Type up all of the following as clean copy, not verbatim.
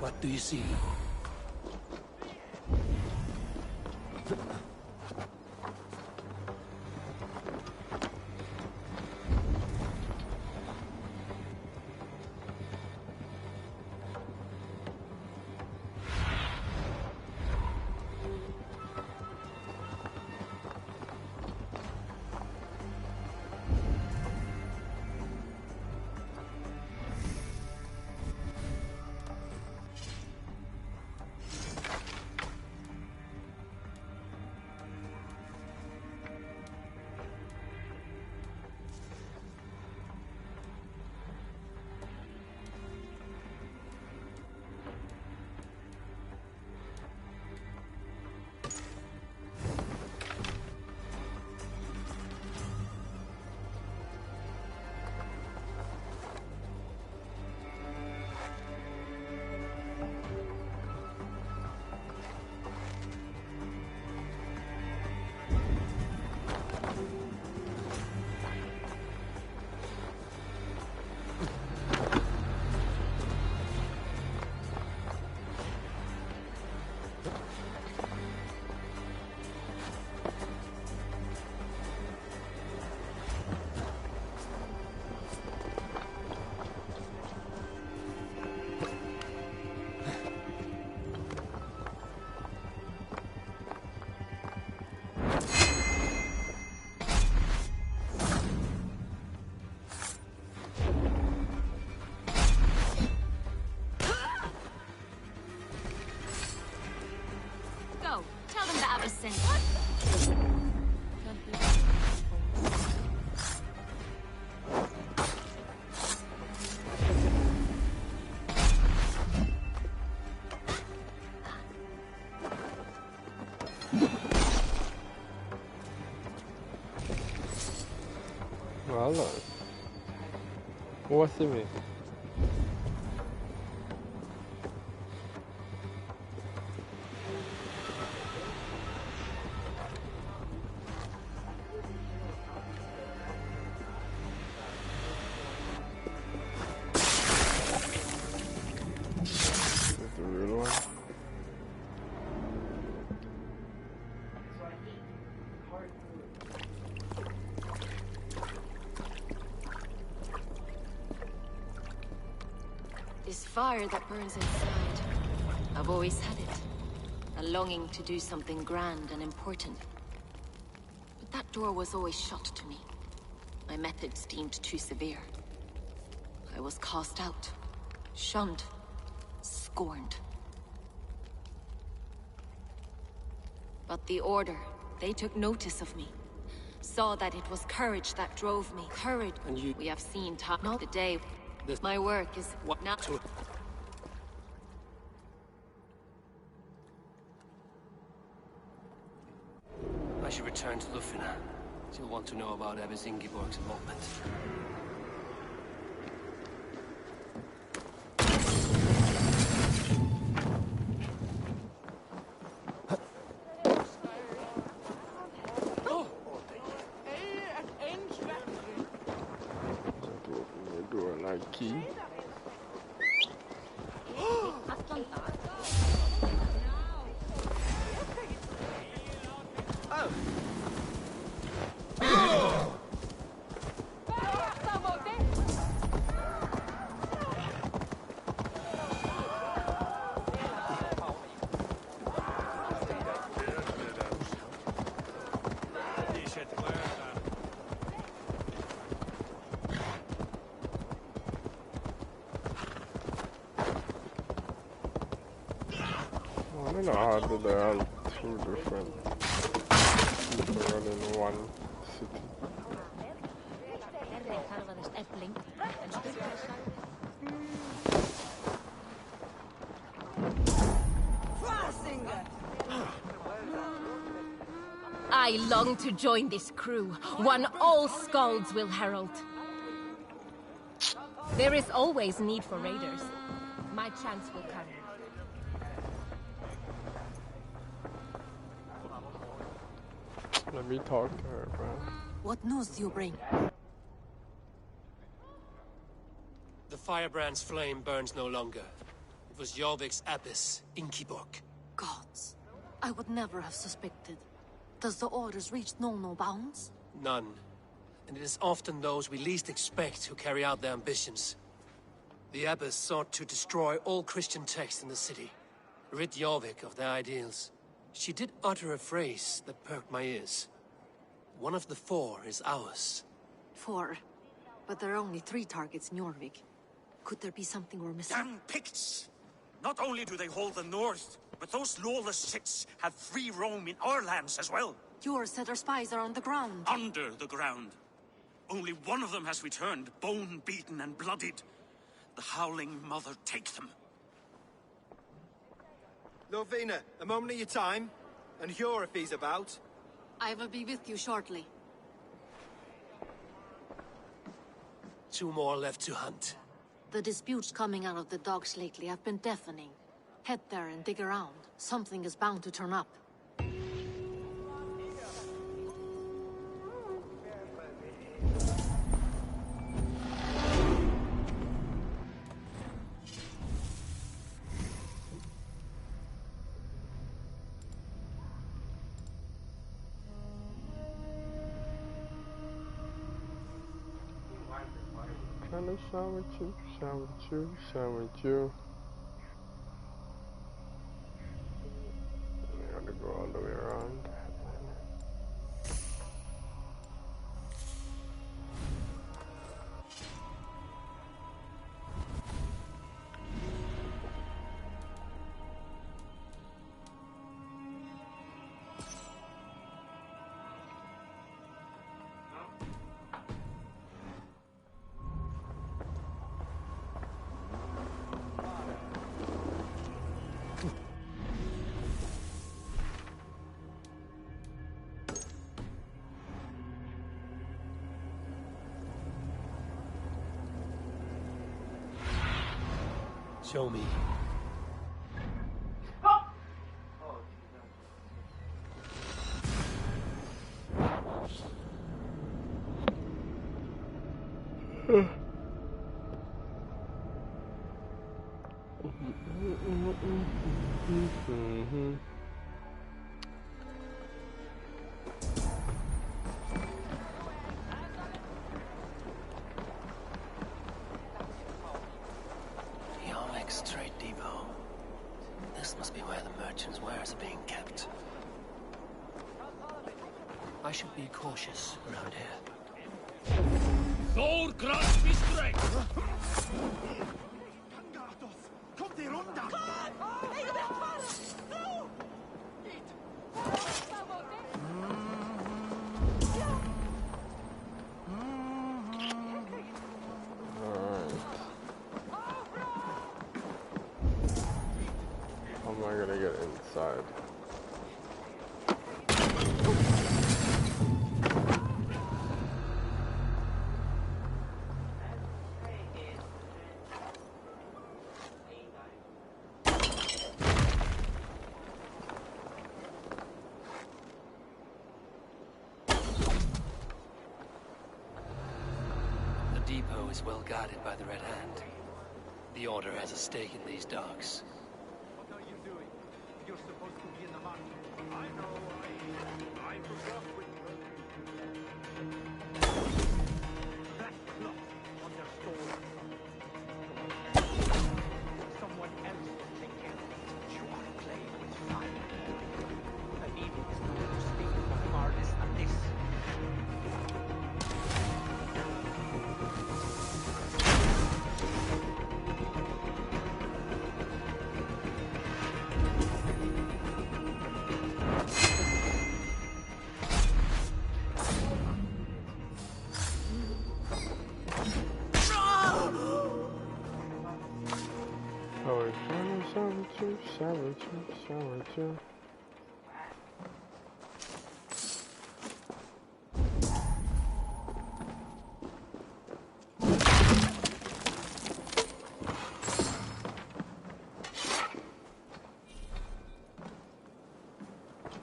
What do you see? Valhalla. What's it mean? This fire that burns inside, I've always had it. A longing to do something grand and important. But that door was always shut to me. My methods deemed too severe. I was cast out, shunned, scorned. But the Order, they took notice of me. Saw that it was courage that drove me. Courage. And you... We have seen time not the day. My work is what not to. I should return to Lufina. She'll want to know about Abbess Ingeborg's elopement. Key. I don't know how they are two different people in one city. I long to join this crew, one all skalds will herald. There is always need for raiders. My chance will come. Let me talk to her, bro. What news do you bring? The firebrand's flame burns no longer. It was Jorvik's abbess, Inkiborg. Gods. I would never have suspected. Does the orders reach no bounds? None. And it is often those we least expect who carry out their ambitions. The abbess sought to destroy all Christian texts in the city, rid Jorvik of their ideals. She did utter a phrase that perked my ears. One of the 4 is ours. 4. But there are only 3 targets in Jorvik. Could there be something we're missing? Damn Picts! Not only do they hold the north, but those lawless Siths have free roam in our lands as well. Your said our spies are on the ground. Under the ground. Only one of them has returned, bone-beaten and bloodied. The Howling Mother take them. Lovina, a moment of your time, and Hjor if he's about. I will be with you shortly. 2 more left to hunt. The disputes coming out of the dogs lately have been deafening. Head there and dig around. Something is bound to turn up. Trying to shine with you, shine with you, shine with you. I gotta go all the way around. Show me. Trade depot. This must be where the merchants' wares are being kept. I should be cautious around here. Thor grant me strength! How am I gonna get inside? The depot is well guarded by the Red Hand. The Order has a stake in these docks. What are you doing? You're supposed to be in the market. I know. I forgot with black cloth on their stores. Someone else will take care of it. You are playing with fire. The evil is going to speak more hardest than this. Shower you.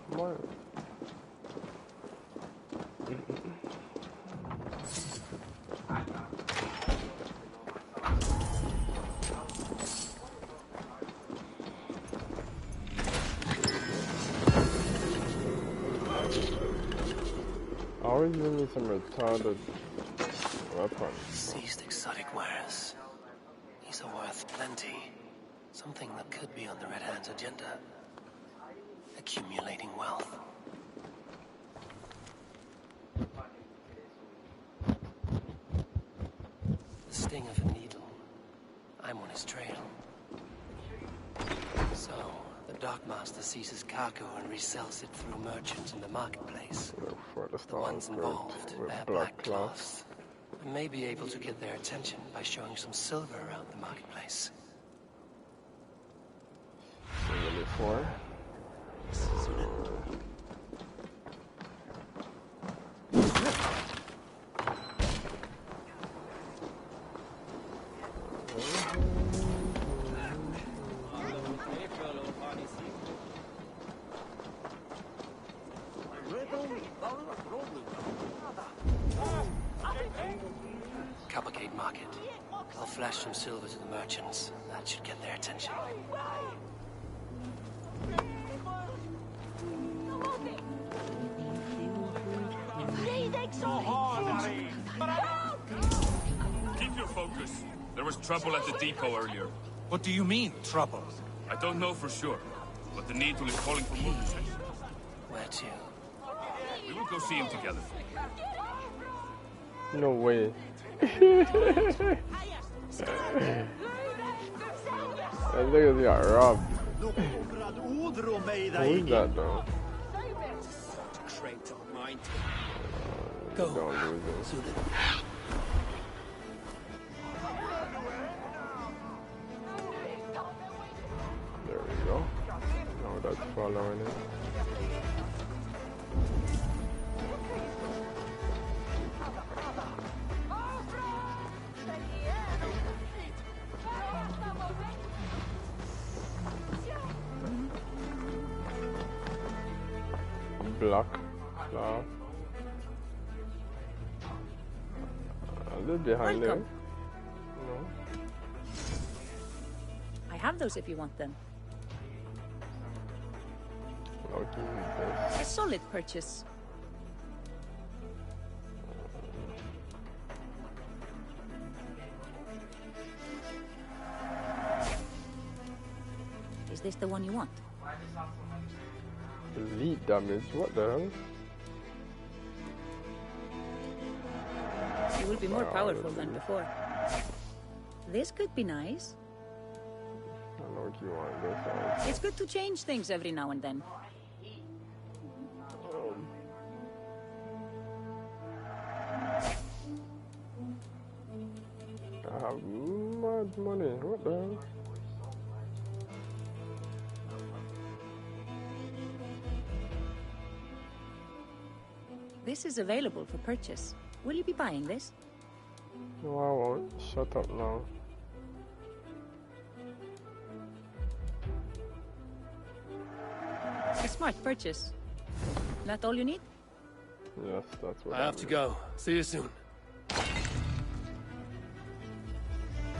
What? Always give me some retarded weapons. Seized exotic wares. These are worth plenty. Something that could be on the Red Hand's agenda. Accumulating wealth. The sting of a needle. I'm on his trail. So, the Dockmaster seizes cargo and resells it through merchants in the marketplace. Look for The ones involved with wear black cloths. I may be able to get their attention by showing some silver around the marketplace. Level 4. Cavalcade Market. I'll flash some silver to the merchants. That should get their attention. Keep your focus. There was trouble at the depot earlier. What do you mean, trouble? I don't know for sure, but the needle is calling for more protection. Where to? We will go see him together. No way. That nigga's got robbed. Who's that though? Go. Don't lose it. There we go. Now that's following it. Black cloth. A little behind there. Welcome. No. I have those if you want them. Lucky with A solid purchase. Is this the one you want? this. Elite damage. What the hell? You will be more Wow, powerful that's than good. before. This could be nice. I know what you want. This side. It's good to change things every now and then. I have mad money. What the hell? This is available for purchase. Will you be buying this? No, I won't. Shut up now. A smart purchase. That all you need? Yes, that's what I have to go. See you soon.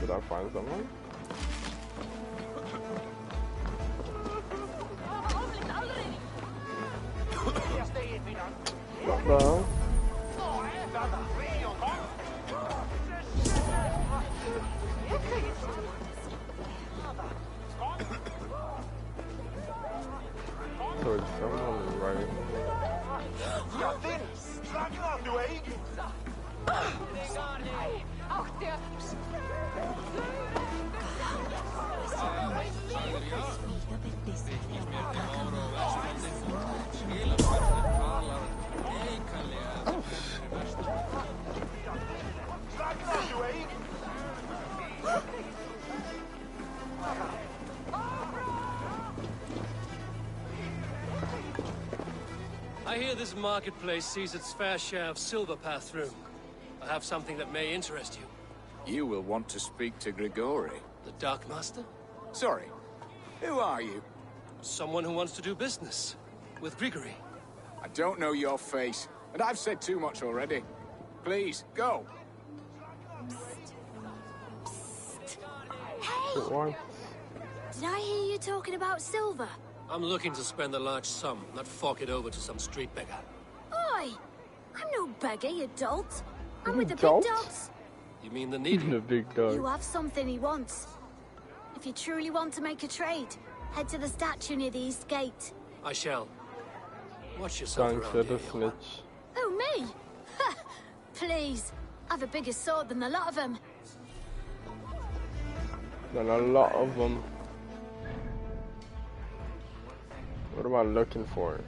Did I find someone? What the hell? So it's someone right. I hear this marketplace sees its fair share of silver pass through. I have something that may interest you. You will want to speak to Grigori. The Dark Master? Sorry, who are you? Someone who wants to do business. With Grigory. I don't know your face, and I've said too much already. Please, go. Hey! What? Did I hear you talking about silver? I'm looking to spend a large sum, not fork it over to some street beggar. Oi! I'm no beggar, you dolt. I'm with the Dolt? big dogs. You mean the needy? The big dog. You have something he wants. If you truly want to make a trade, head to the statue near the east gate. I shall. Watch yourself Thanks around for the here, snitch. Oh, me? Ha! Please. I've a bigger sword than a lot of them. Then a lot of them. What am I looking for?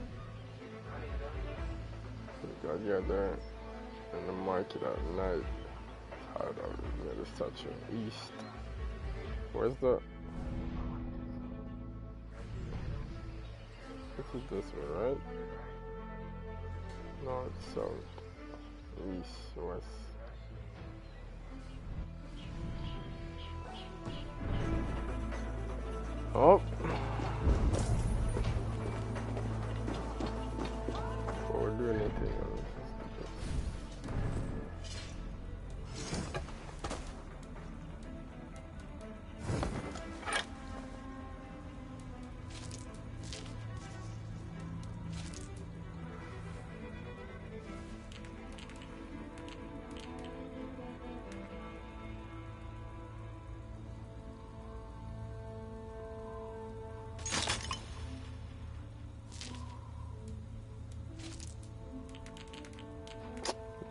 Got there in the market at night. Tired of it near the statue. East. Where's the? This is this one, right? No, it's south. East, west. Oh. Before we do anything else.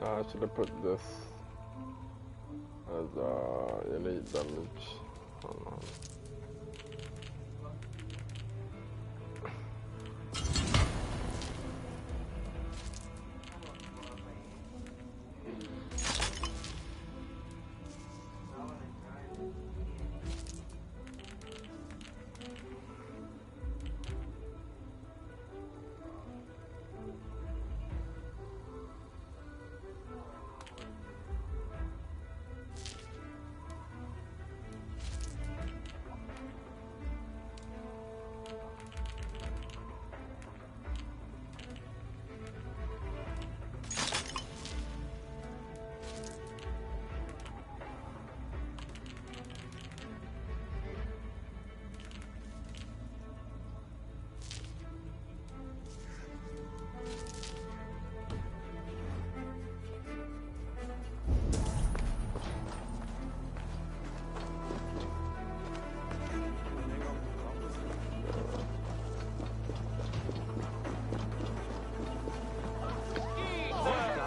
I should have put this as elite damage. Hold on.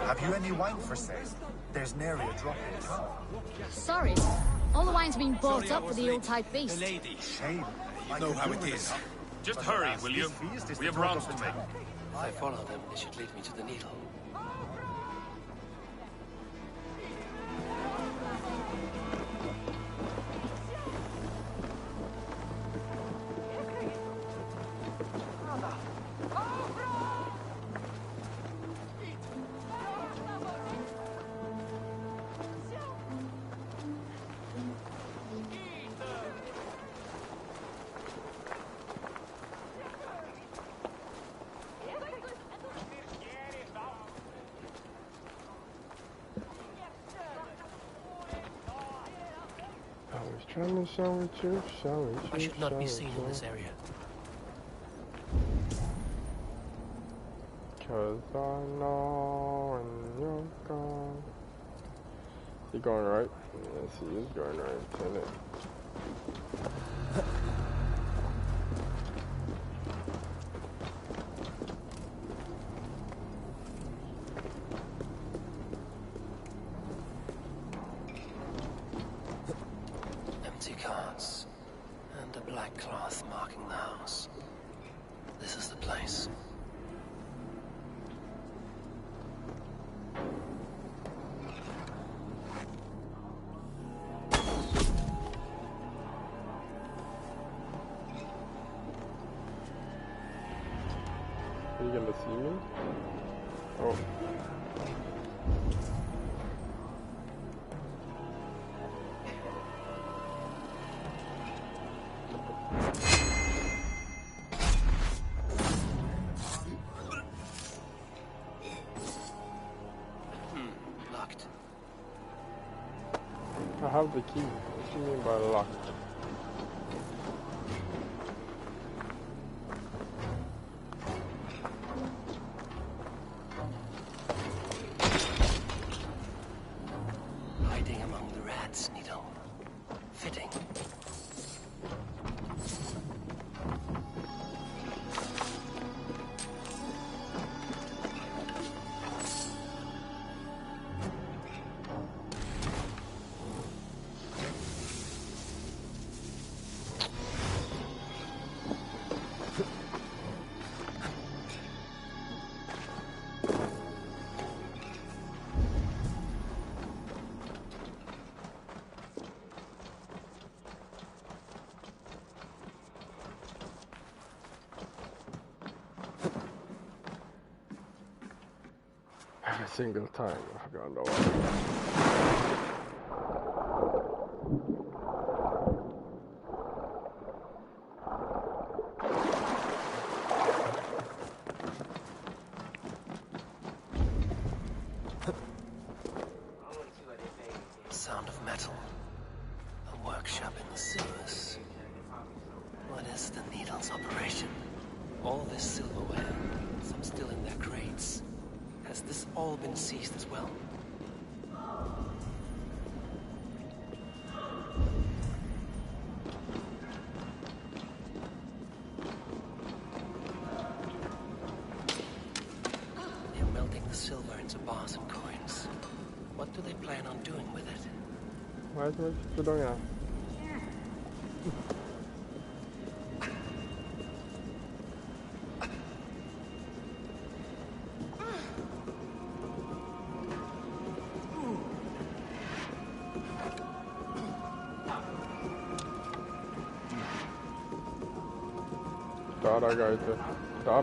Have you any wine for sale? There's nary a drop in town. Sorry. All the wine's been bought up for the old-type beast. Shame. You know how it is. Just hurry, will you? We have rounds to make. If I follow them, they should lead me to the needle. Trying to show you, I should not be seen in this area. Cause I know when you're gone. He going right? Yes, he is going right. Tell it. Empty carts and a black cloth marking the house. This is the place. Are you gonna see me? Oh. Locked. I have the key. What do you mean by locked? every single time I've gone the water. Sound of metal. A workshop in the sewers. What is the Needle's operation? All this silverware, some still in their crates. Has this all been seized as well? They're melting the silver into bars and coins. What do they plan on doing with it? Why is it so doing that? Där går inte. Där.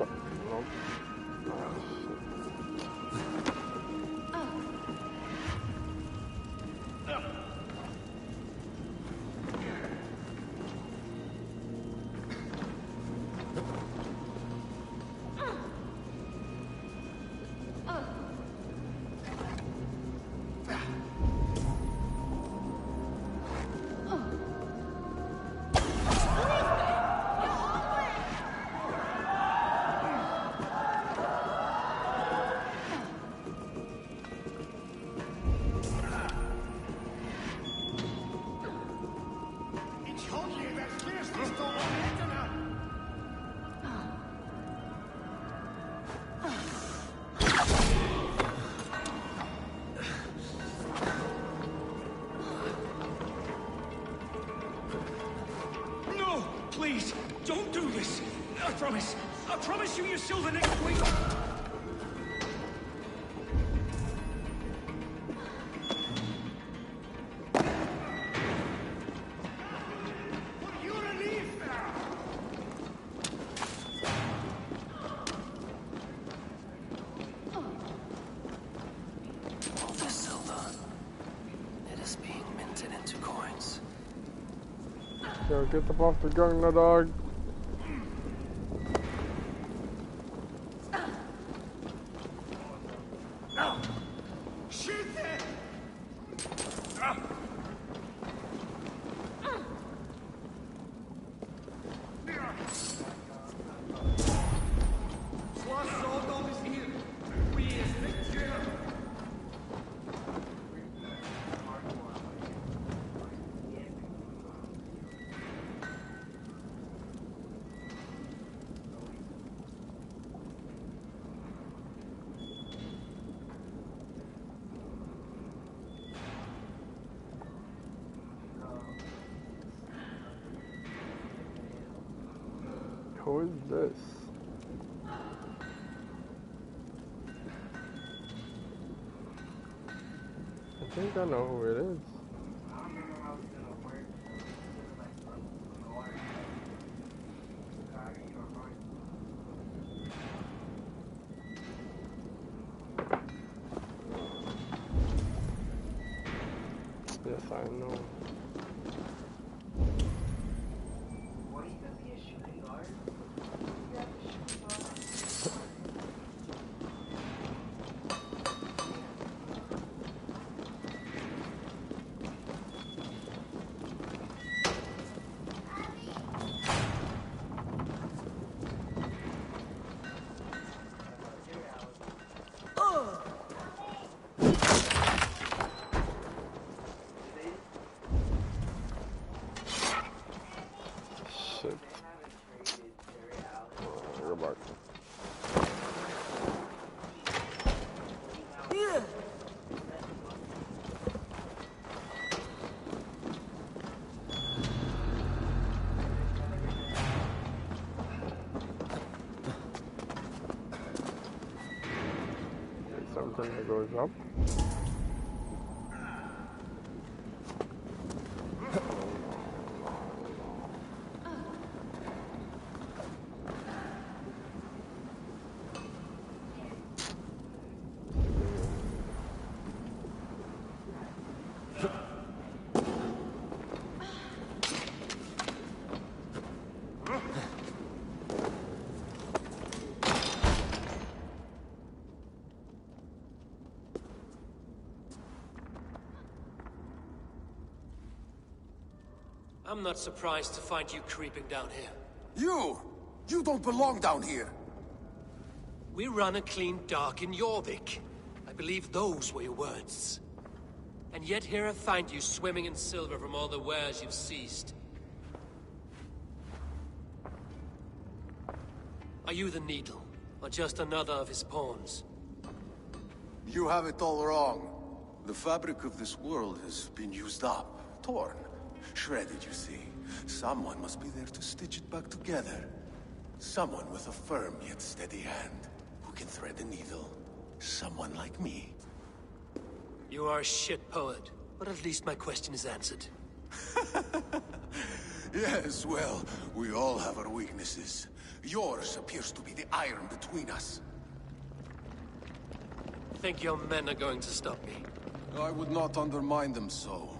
No. Please, don't do this. I promise you your silver next week. All this silver. It is being minted into coins. Yo, get the off the gun, the dog. Who is this? I think I know who it is. Yes, I know. Shit. Go back. Something that goes up. I'm not surprised to find you creeping down here. You don't belong down here! We run a clean dock in Jorvik. I believe those were your words. And yet here I find you swimming in silver from all the wares you've seized. Are you the Needle, or just another of his pawns? You have it all wrong. The fabric of this world has been used up, torn, shredded, you see. Someone must be there to stitch it back together. Someone with a firm yet steady hand, who can thread a needle. Someone like me. You are a shit poet, but at least my question is answered. Yes, well, we all have our weaknesses. Yours appears to be the iron between us. Think your men are going to stop me? I would not undermine them so.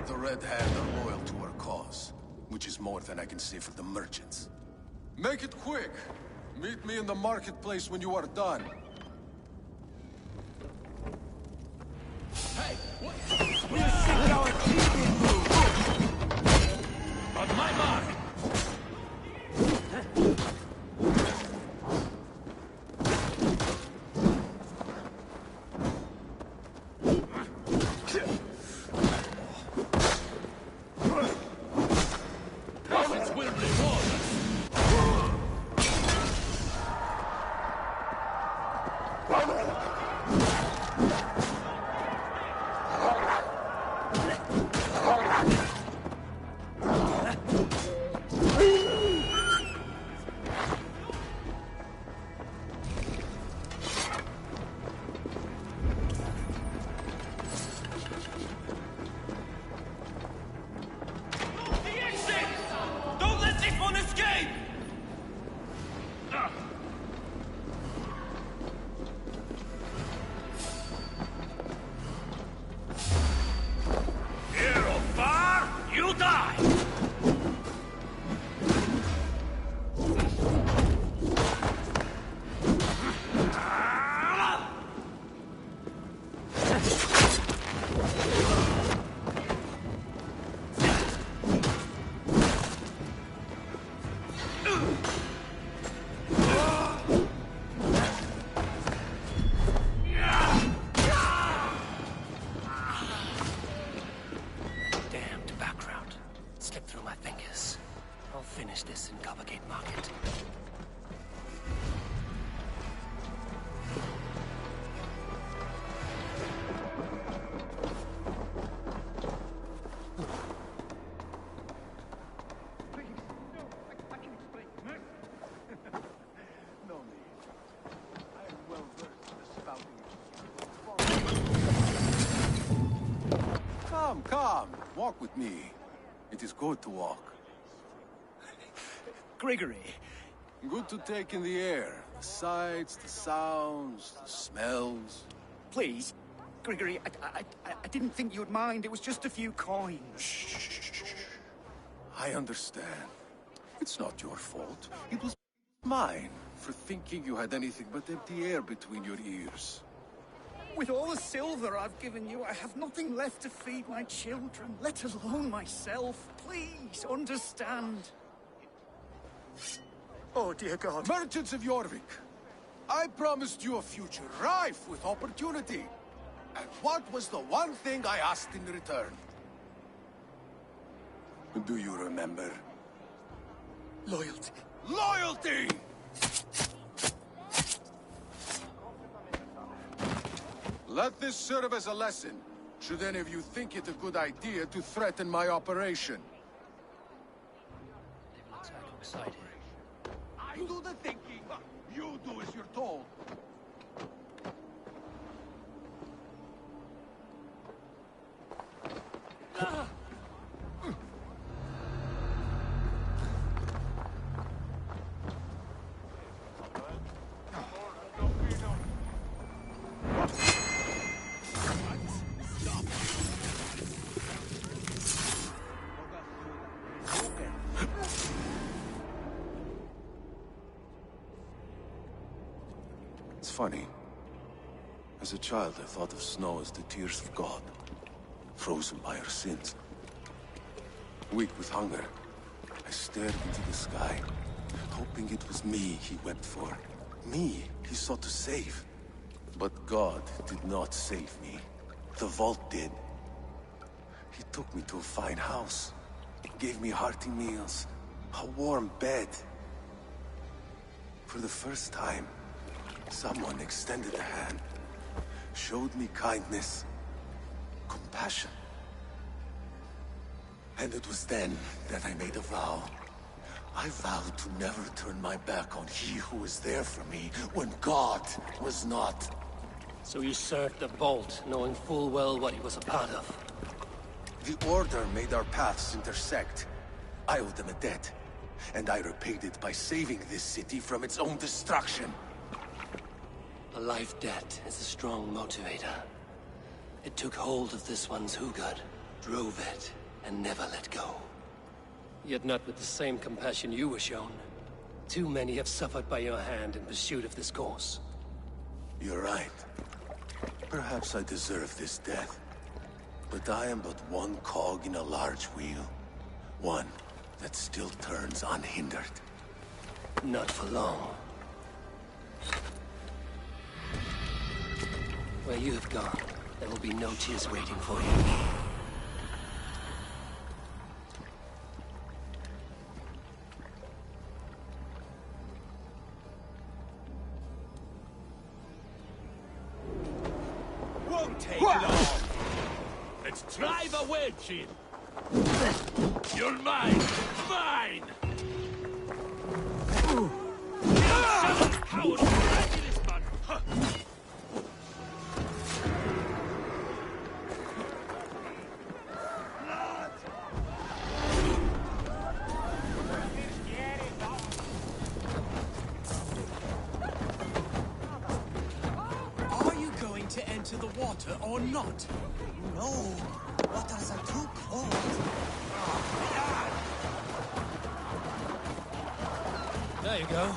The Red Hand are loyal to our cause, which is more than I can say for the merchants. Make it quick! Meet me in the marketplace when you are done. Hey, what? We'll see our team move! On my mark! Come, walk with me. It is good to walk. Gregory. Good to take in the air. The sights, the sounds, the smells. Please, Gregory, I didn't think you'd mind. It was just a few coins. Shh. I understand. It's not your fault. It was mine for thinking you had anything but empty air between your ears. With all the silver I've given you, I have nothing left to feed my children, let alone myself. Please, understand. Oh, dear God. Merchants of Jorvik, I promised you a future rife with opportunity. And what was the one thing I asked in return? Do you remember? Loyalty. Loyalty! Let this serve as a lesson, should any of you think it a good idea to threaten my operation. They will attack excited. I do the thinking. You do as you're told. It's funny. As a child, I thought of snow as the tears of God, frozen by our sins. Weak with hunger, I stared into the sky, hoping it was me he wept for. Me he sought to save. But God did not save me. The vault did. He took me to a fine house, gave me hearty meals, a warm bed. For the first time, someone extended a hand, showed me kindness, compassion. And it was then that I made a vow. I vowed to never turn my back on he who was there for me when God was not. So you served the Vault, knowing full well what he was a part of. The Order made our paths intersect. I owed them a debt, and I repaid it by saving this city from its own destruction. A life debt is a strong motivator. It took hold of this one's Hugad, drove it, and never let go. Yet not with the same compassion you were shown. Too many have suffered by your hand in pursuit of this cause. You're right. Perhaps I deserve this death. But I am but one cog in a large wheel. One that still turns unhindered. Not for long. Where you have gone, there will be no tears waiting for you. Take it on! Let's drive a wedge in! You're mine! Mine! How would you like this man? Are you going to enter the water or not? No, waters are too cold. There you go.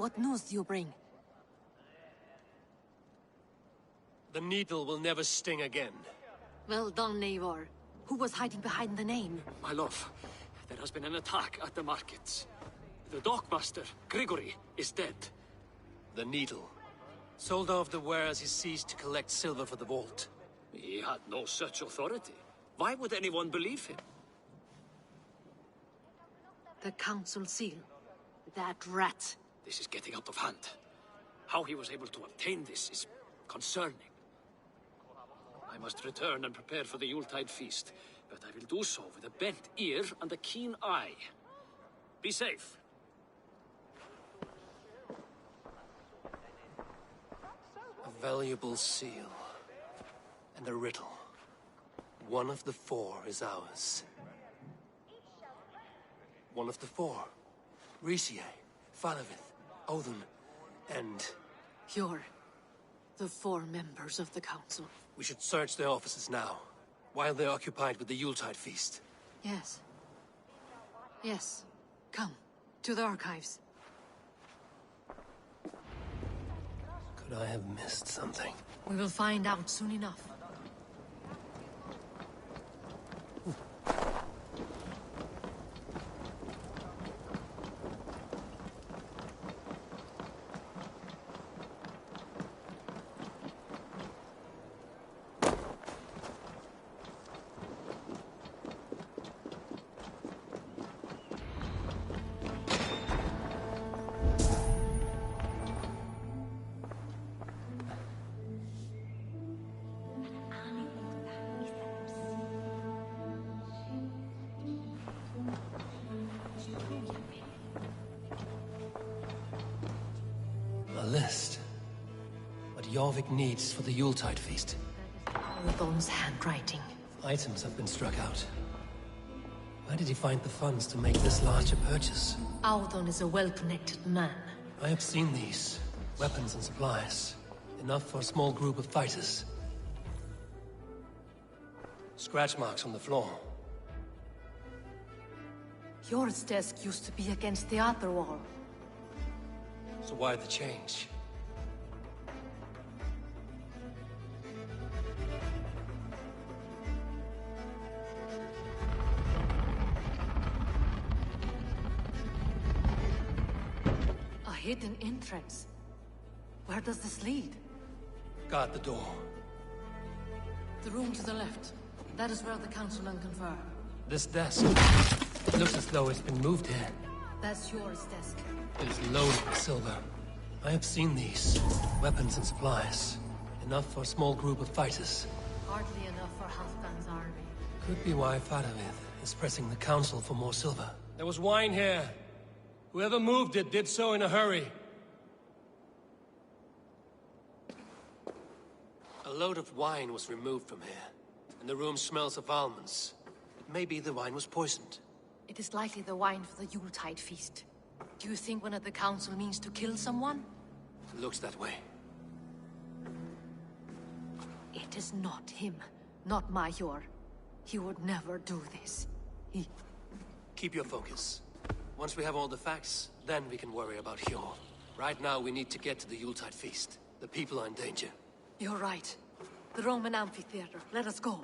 What news do you bring? The needle will never sting again. Well done, Eivor. Who was hiding behind the name? My love, there has been an attack at the markets. The dockmaster, Grigory, is dead. The needle. Sold off the wares he seized to collect silver for the vault. He had no such authority. Why would anyone believe him? The council seal. That rat. This is getting out of hand. How he was able to obtain this is concerning. I must return and prepare for the Yuletide feast, but I will do so with a bent ear and a keen eye. Be safe. A valuable seal. And a riddle. One of the four is ours. One of the four. Risie, Falavith, Odin, and... You're the four members of the council. We should search their offices now, while they're occupied with the Yuletide feast. Yes. Yes. Come, to the archives. Could I have missed something? We will find out soon enough. A list. What Jorvik needs for the Yuletide feast. Althon's handwriting. Items have been struck out. Where did he find the funds to make this large a purchase? Althon is a well-connected man. I have seen these. Weapons and supplies. Enough for a small group of fighters. Scratch marks on the floor. Yours desk used to be against the other wall. So why the change? A hidden entrance. Where does this lead? Guard the door. The room to the left. That is where the councilmen confer. This desk. It looks as though it's been moved here. That's yours desk. It is loaded with silver. I have seen these. Weapons and supplies. Enough for a small group of fighters. Hardly enough for Halfdan's army. Could be why Faravith is pressing the council for more silver. There was wine here. Whoever moved it did so in a hurry. A load of wine was removed from here, and the room smells of almonds. Maybe the wine was poisoned. It is likely the wine for the Yuletide feast. Do you think one of the council means to kill someone? Looks that way. It is not him, not Major. He would never do this. He... Keep your focus. Once we have all the facts, then we can worry about Hjor. Right now, we need to get to the Yuletide feast. The people are in danger. You're right. The Roman amphitheater. Let us go.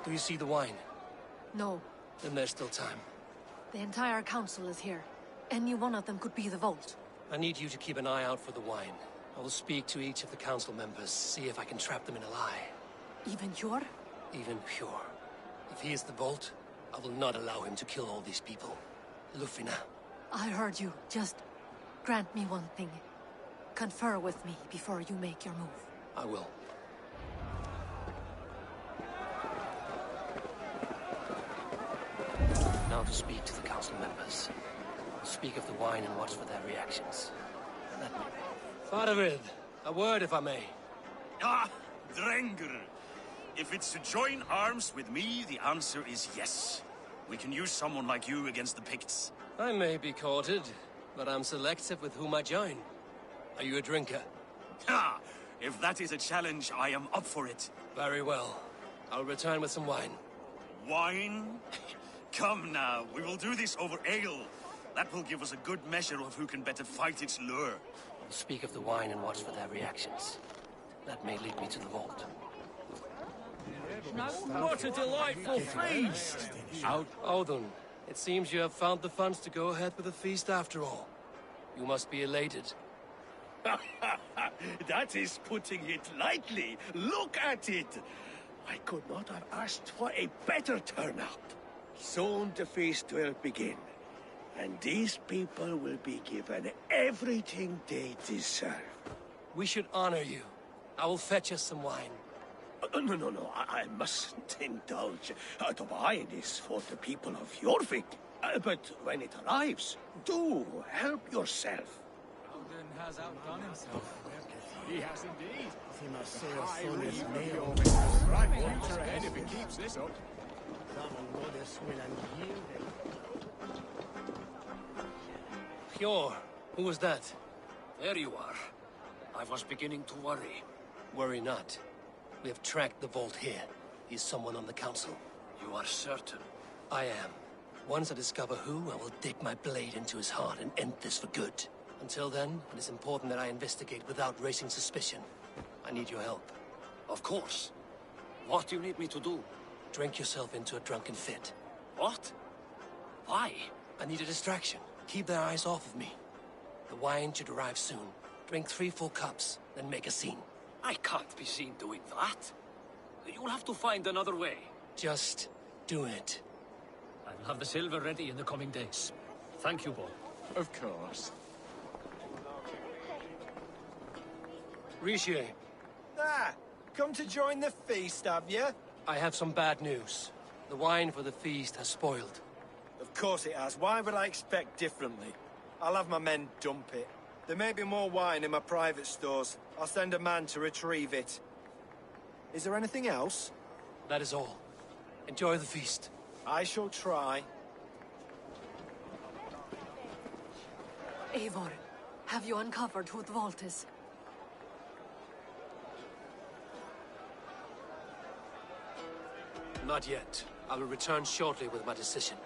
Do you see the wine? No. Then there's still time. The entire council is here. Any one of them could be the vault. I need you to keep an eye out for the wine. I will speak to each of the council members, see if I can trap them in a lie. Even Hjor? Even Hjor. If he is the vault, I will not allow him to kill all these people. Lufina. I heard you. Just grant me one thing. Confer with me before you make your move. I will. Now to speak to the council members. Speak of the wine and watch for their reactions. Let me... Faravid, a word if I may. Ah, Drengr. If it's to join arms with me, the answer is yes. We can use someone like you against the Picts. I may be courted, but I'm selective with whom I join. Are you a drinker? Ha! If that is a challenge, I am up for it. Very well. I'll return with some wine. Wine? Come now, we will do this over ale. That will give us a good measure of who can better fight its lure. I'll speak of the wine and watch for their reactions. That may lead me to the vault. What a delightful feast! Audun, it seems you have found the funds to go ahead with the feast after all. You must be elated. That is putting it lightly. Look at it. I could not have asked for a better turnout. Soon the feast will begin, and these people will be given everything they deserve. We should honor you. I will fetch us some wine. No, I mustn't indulge. The wine is for the people of Jorvik. But when it arrives, do help yourself. Odin has outdone himself. He has indeed. He must sail soon as nail. Right, water ahead if he keeps this up. Hjor, who was that? There you are. I was beginning to worry. Worry not. We have tracked the vault here. He's someone on the council. You are certain? I am. Once I discover who, I will dig my blade into his heart and end this for good. Until then, it is important that I investigate without raising suspicion. I need your help. Of course. What do you need me to do? Drink yourself into a drunken fit. What? Why? I need a distraction. Keep their eyes off of me. The wine should arrive soon. Drink 3 full cups, then make a scene. I can't be seen doing that. You'll have to find another way. Just do it. I'll have the silver ready in the coming days. Thank you, boy. Of course. Rishi, Ah, come to join the feast, have you? I have some bad news. The wine for the feast has spoiled. Of course it has. Why would I expect differently? I'll have my men dump it. There may be more wine in my private stores. I'll send a man to retrieve it. Is there anything else? That is all. Enjoy the feast. I shall try. Eivor, have you uncovered who the vault is? Not yet. I will return shortly with my decision.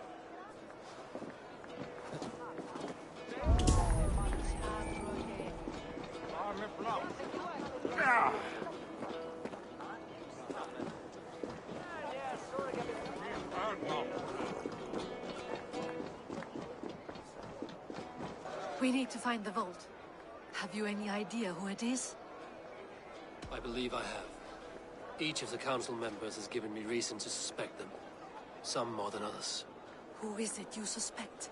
We need to find the vault. Have you any idea who it is? I believe I have. Each of the council members has given me reason to suspect them. Some more than others. Who is it you suspect?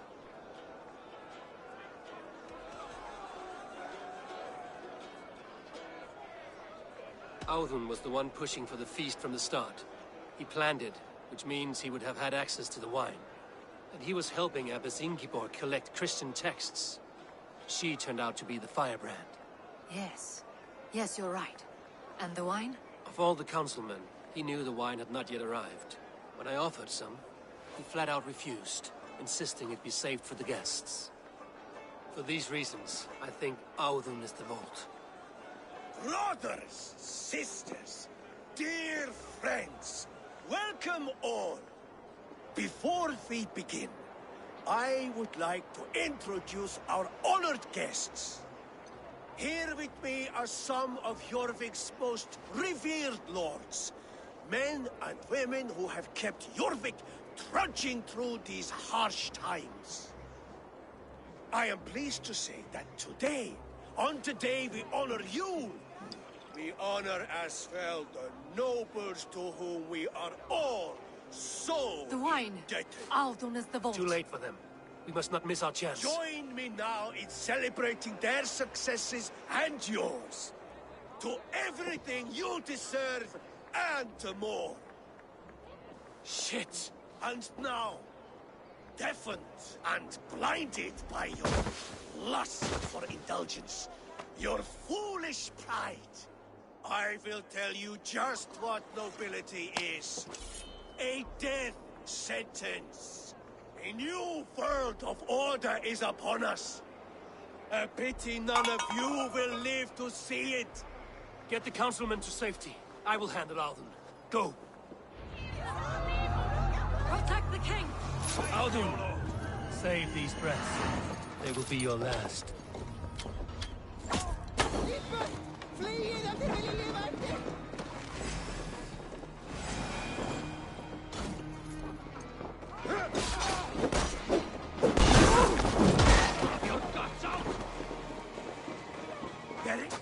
Audun was the one pushing for the feast from the start. He planned it, which means he would have had access to the wine. And he was helping Abbess Ingibor collect Christian texts. She turned out to be the firebrand. Yes. Yes, you're right. And the wine? Of all the councilmen, he knew the wine had not yet arrived. When I offered some, he flat out refused, insisting it be saved for the guests. For these reasons, I think Audun is the vault. Brothers, sisters, dear friends, welcome all. Before we begin, I would like to introduce our honored guests. Here with me are some of Jorvik's most revered lords. Men and women who have kept Jorvik trudging through these harsh times. I am pleased to say that today, on the day we honor you, we honor as well the nobles to whom we are all so the wine. indebted. Audun is the vault. Too late for them. We must not miss our chance. Join me now in celebrating their successes and yours. To everything you deserve and more. Shit! And now, deafened and blinded by your lust for indulgence, your foolish pride, I will tell you just what nobility is. A death sentence. A new world of order is upon us. A pity none of you will live to see it. Get the councilmen to safety. I will handle Alden. Go! Protect the king! Alden! Save these breaths. They will be your last. Get it?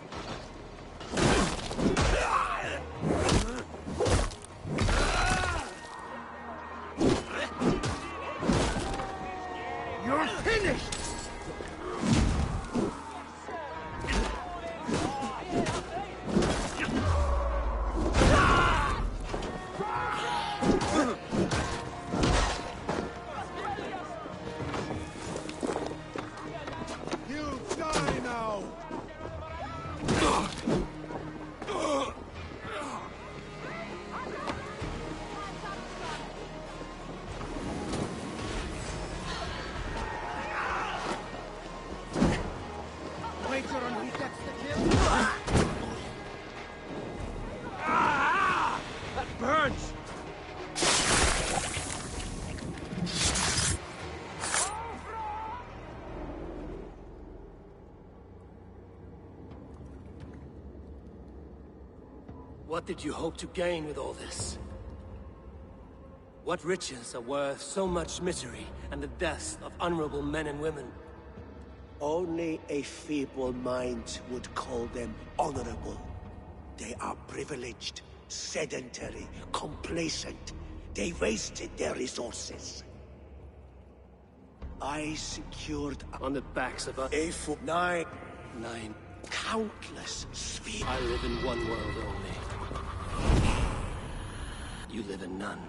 You're finished! You die now! Waiter on who gets the kill. That burns! What did you hope to gain with all this? What riches are worth so much misery and the deaths of honorable men and women? Only a feeble mind would call them honorable. They are privileged, sedentary, complacent. They wasted their resources. I secured on the backs of nine nine countless spheres. I live in one world only. You live in none.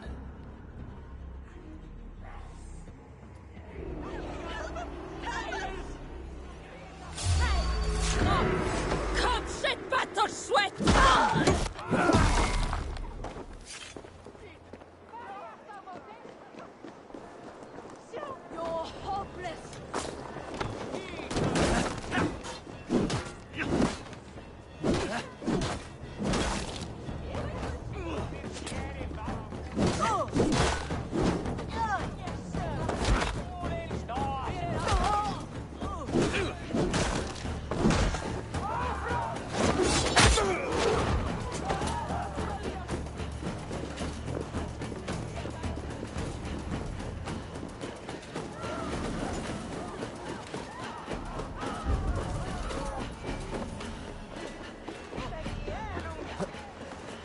Come, shit, better sweat! You're hopeless!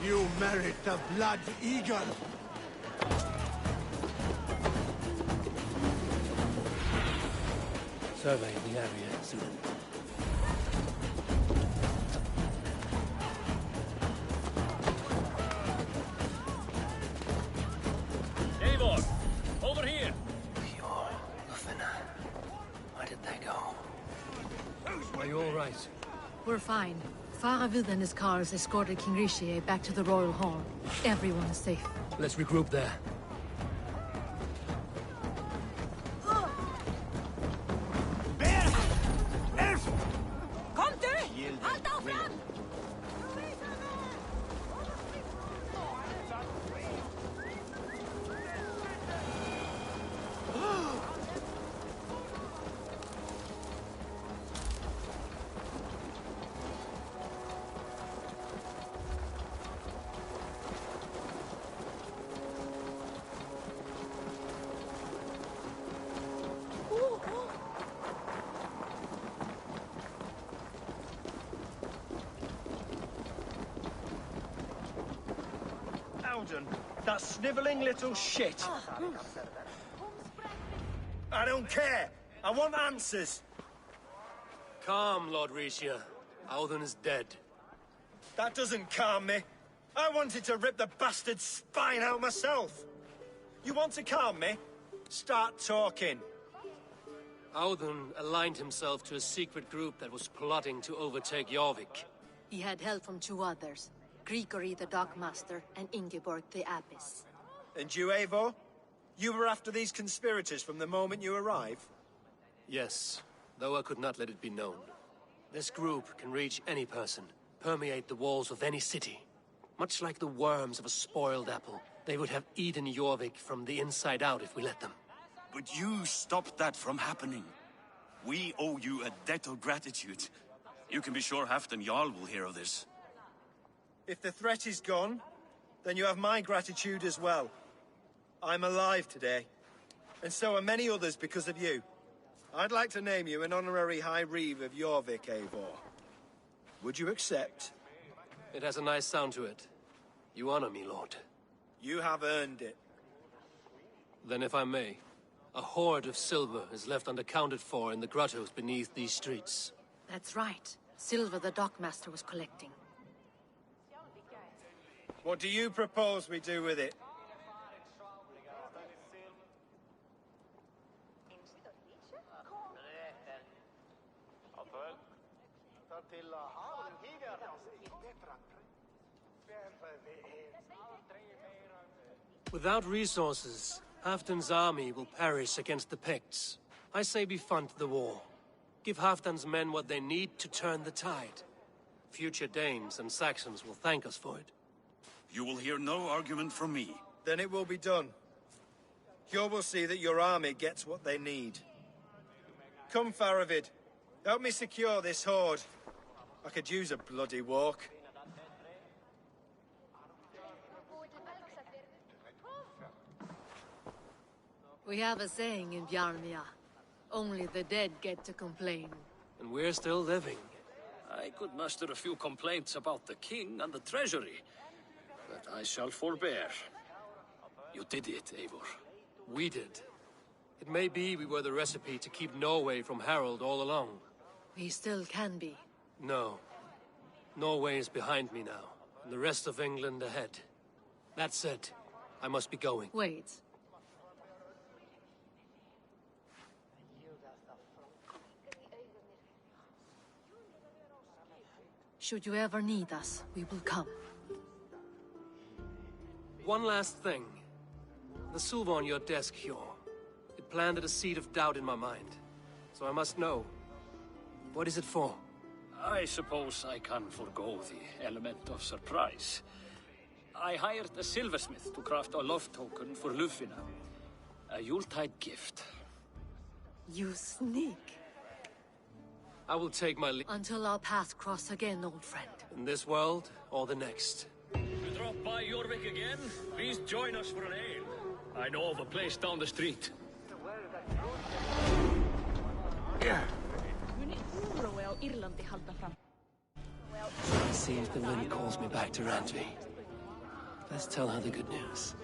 You merit the Blood Eagle! Survey the area soon. Eivor, over here! Pure Lufina. Where did they go? Are you all right? We're fine. Faravid and his cars escorted King Rishi back to the Royal Hall. Everyone is safe. Let's regroup there. That snivelling little shit. I don't care. I want answers. Calm, Lord Rishia. Audun is dead. That doesn't calm me. I wanted to rip the bastard's spine out myself. You want to calm me? Start talking. Audun aligned himself to a secret group that was plotting to overtake Jorvik. He had help from two others, Grigory the Dockmaster and Ingeborg the Abbess. And you, Eivor? You were after these conspirators from the moment you arrived? Yes, though I could not let it be known. This group can reach any person, permeate the walls of any city. Much like the worms of a spoiled apple, they would have eaten Jorvik from the inside out if we let them. But you stopped that from happening. We owe you a debt of gratitude. You can be sure Halfdan Jarl will hear of this. If the threat is gone, then you have my gratitude as well. I'm alive today, and so are many others because of you. I'd like to name you an honorary High Reeve of Jorvik, Eivor. Would you accept? It has a nice sound to it. You honor me, Lord. You have earned it. Then if I may, a hoard of silver is left unaccounted for in the grottos beneath these streets. That's right. Silver the Dockmaster was collecting. What do you propose we do with it? Without resources, Halfdan's army will perish against the Picts. I say we fund the war. Give Halfdan's men what they need to turn the tide. Future Danes and Saxons will thank us for it. You will hear no argument from me. Then it will be done. You will see that your army gets what they need. Come, Faravid. Help me secure this hoard. I could use a bloody walk. We have a saying in Bjarmia. Only the dead get to complain. And we're still living. I could muster a few complaints about the king and the treasury, but I shall forbear. You did it, Eivor. We did. It may be we were the recipe to keep Norway from Harald all along. We still can be. No. Norway is behind me now, and the rest of England ahead. That said, I must be going. Wait. Should you ever need us, we will come. One last thing. The silver on your desk, Hjor. It planted a seed of doubt in my mind. So I must know. What is it for? I suppose I can forgo the element of surprise. I hired a silversmith to craft a love token for Lufina. A Yuletide gift. You sneak. I will take my leave. Until our paths cross again, old friend. In this world, or the next. You drop by Jorvik again? Please join us for an ale. I know of a place down the street. Yeah. See if the wind calls me back to Randvi. Let's tell her the good news.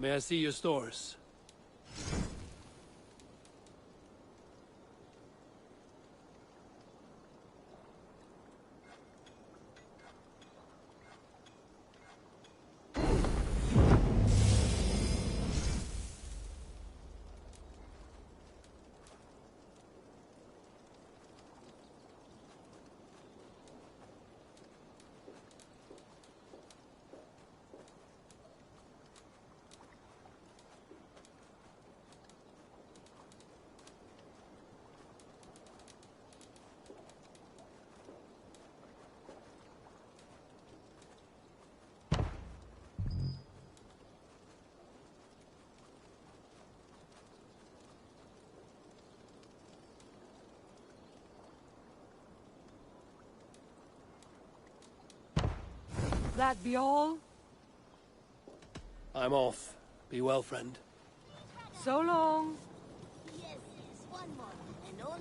May I see your stores? That be all? I'm off. Be well, friend. So long. Yes, one more. And all...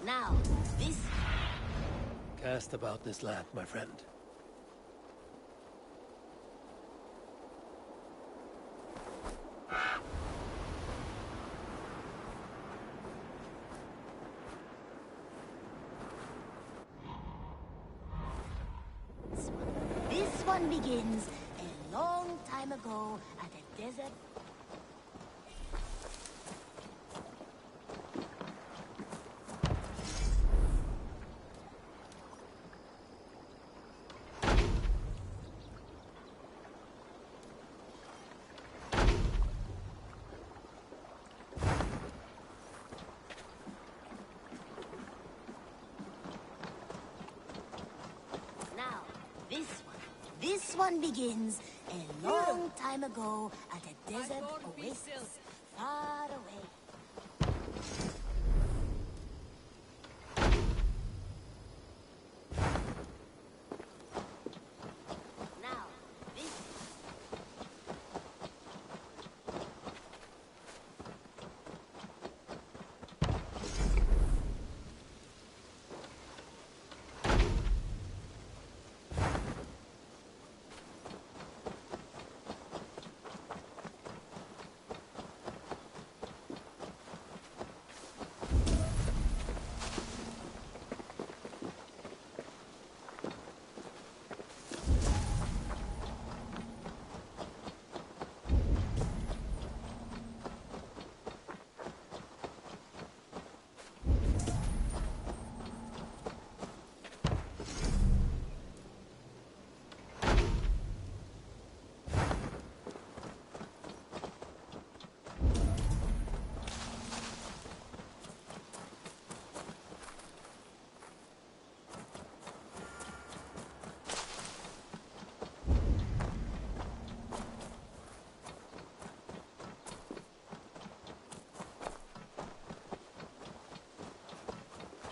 Now, this... Cast about this land, my friend. This one begins a long time ago at a desert... This one begins a long time ago at a desert oasis far away. Now, this...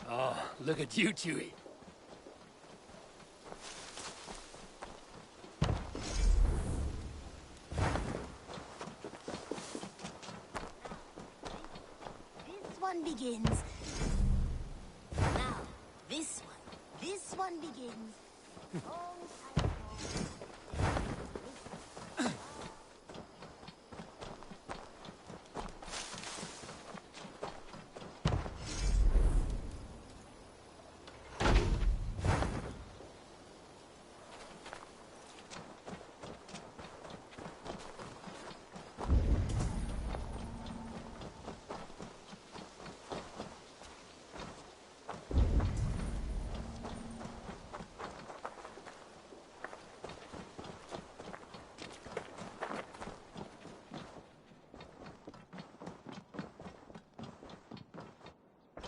Oh, look at you, Chewie. This one begins... Now, this one begins... long time ago.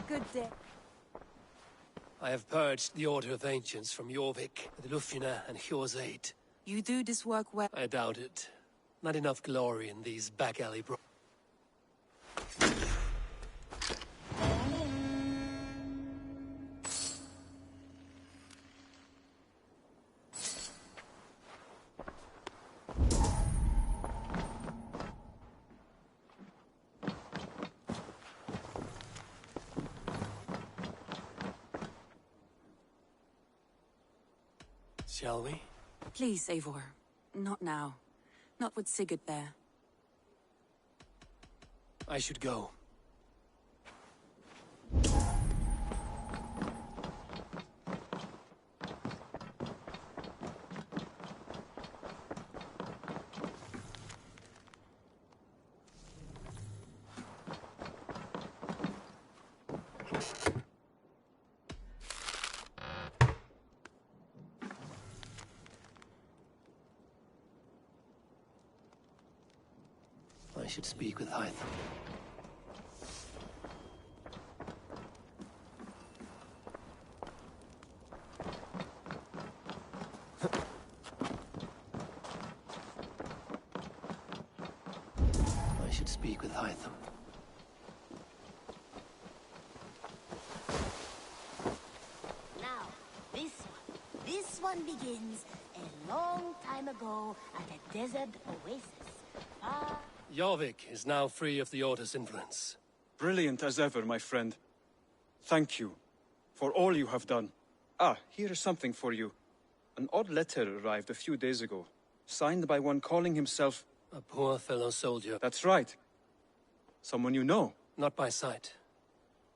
good day. I have purged the Order of Ancients from Jorvik, the Lufina, and Hjor's aid. You do this work well. I doubt it. Not enough glory in these back alley bro. Shall we? Please, Eivor. Not now. Not with Sigurd there. I should go. I should speak with Hytham. I should speak with Hytham. Now, this one begins a long time ago at a desert oasis. Jorvik is now free of the Order's influence. Brilliant as ever, my friend. Thank you for all you have done. Ah, here is something for you. An odd letter arrived a few days ago, signed by one calling himself... A poor fellow soldier. That's right. Someone you know. Not by sight.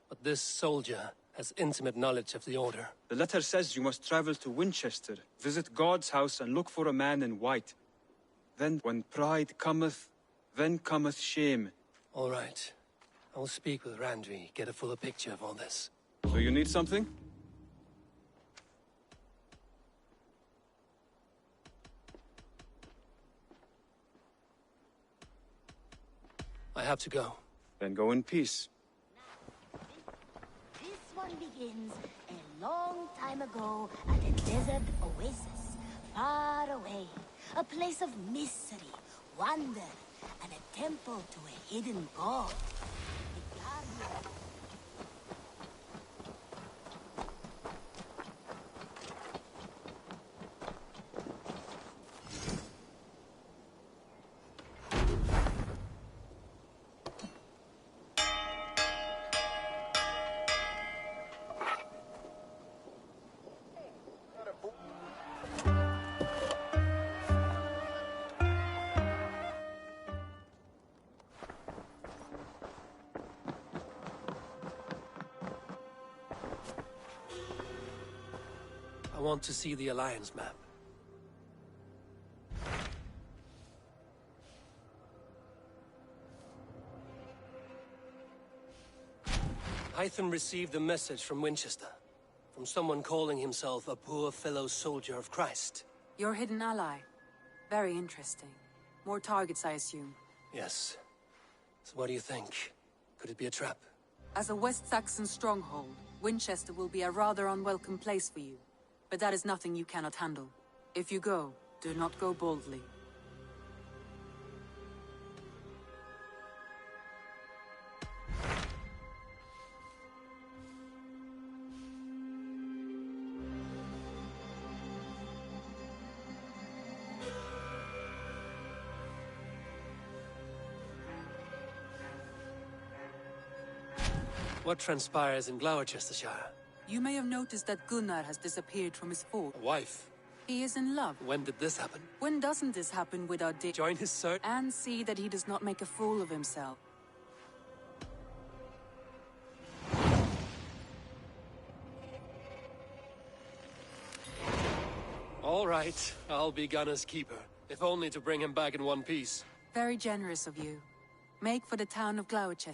But this soldier has intimate knowledge of the Order. The letter says you must travel to Winchester, visit God's house and look for a man in white. Then, when pride cometh, then cometh shame. All right. I will speak with Randvi, get a fuller picture of all this. So you need something? I have to go. Then go in peace. This one begins a long time ago at a desert oasis, far away. A place of mystery, wonder, and a temple to a hidden god. The guardian. I want to see the Alliance map. Hytham received a message from Winchester, from someone calling himself a poor fellow soldier of Christ. Your hidden ally. Very interesting. More targets, I assume. Yes. So what do you think? Could it be a trap? As a West Saxon stronghold, Winchester will be a rather unwelcome place for you. But that is nothing you cannot handle. If you go, do not go boldly. What transpires in Gloucestershire? You may have noticed that Gunnar has disappeared from his fort. A wife? He is in love. When did this happen? When doesn't this happen with our Join his search? And see that he does not make a fool of himself. All right, I'll be Gunnar's keeper, if only to bring him back in one piece. Very generous of you. Make for the town of Gloucester.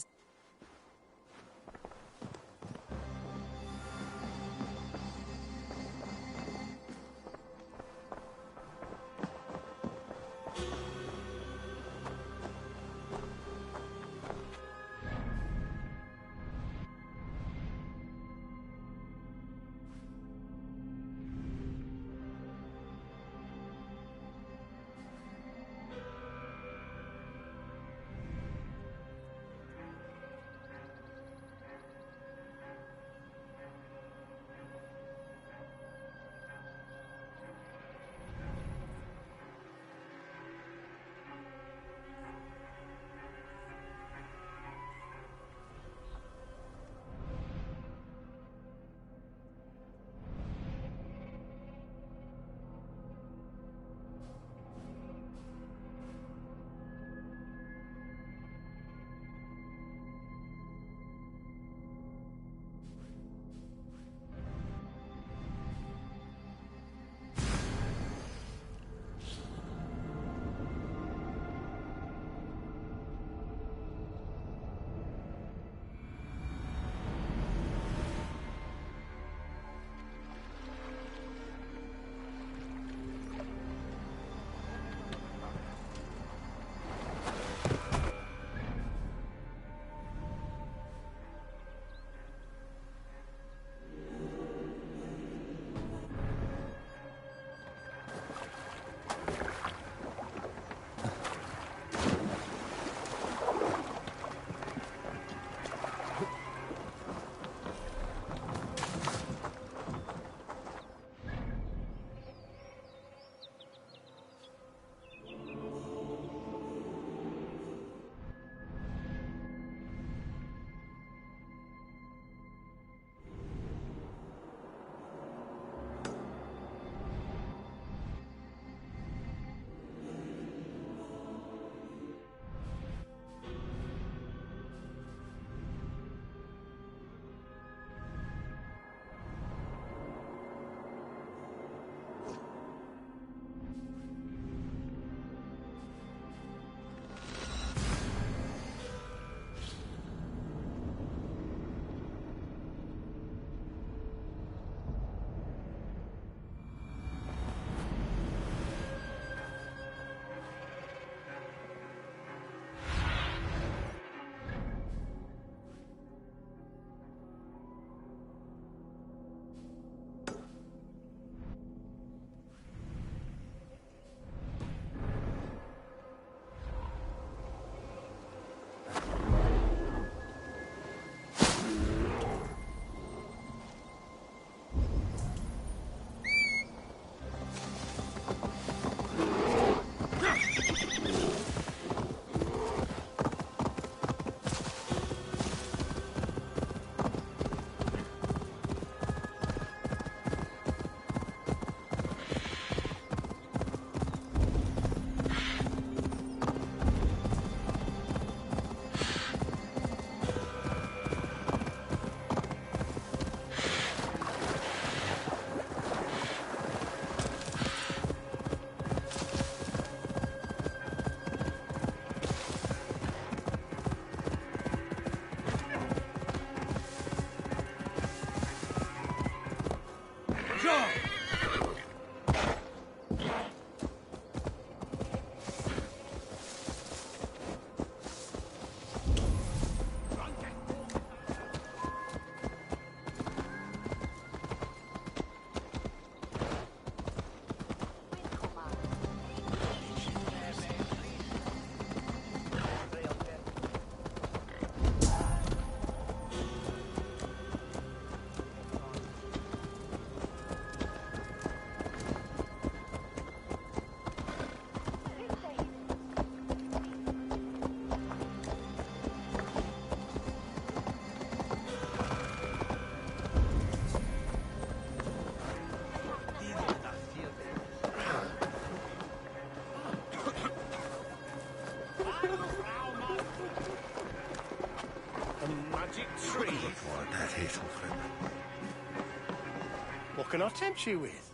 What can I tempt you with?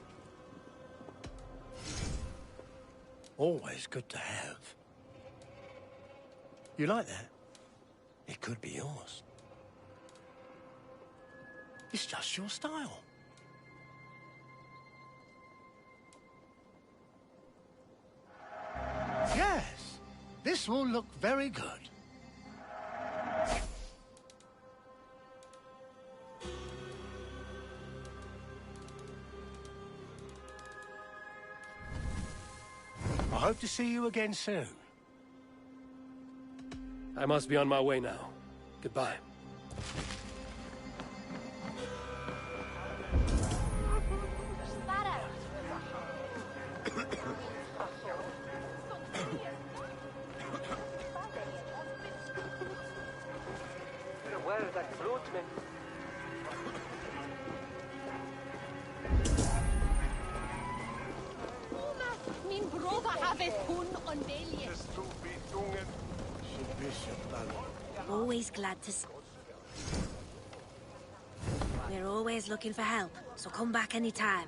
Always good to have. You like that? It could be yours. It's just your style. Yes, this will look very good. I hope to see you again soon. I must be on my way now. Goodbye. Where's that fruitman? Min brother have hun on Delius. Always glad to We're always looking for help, so come back anytime.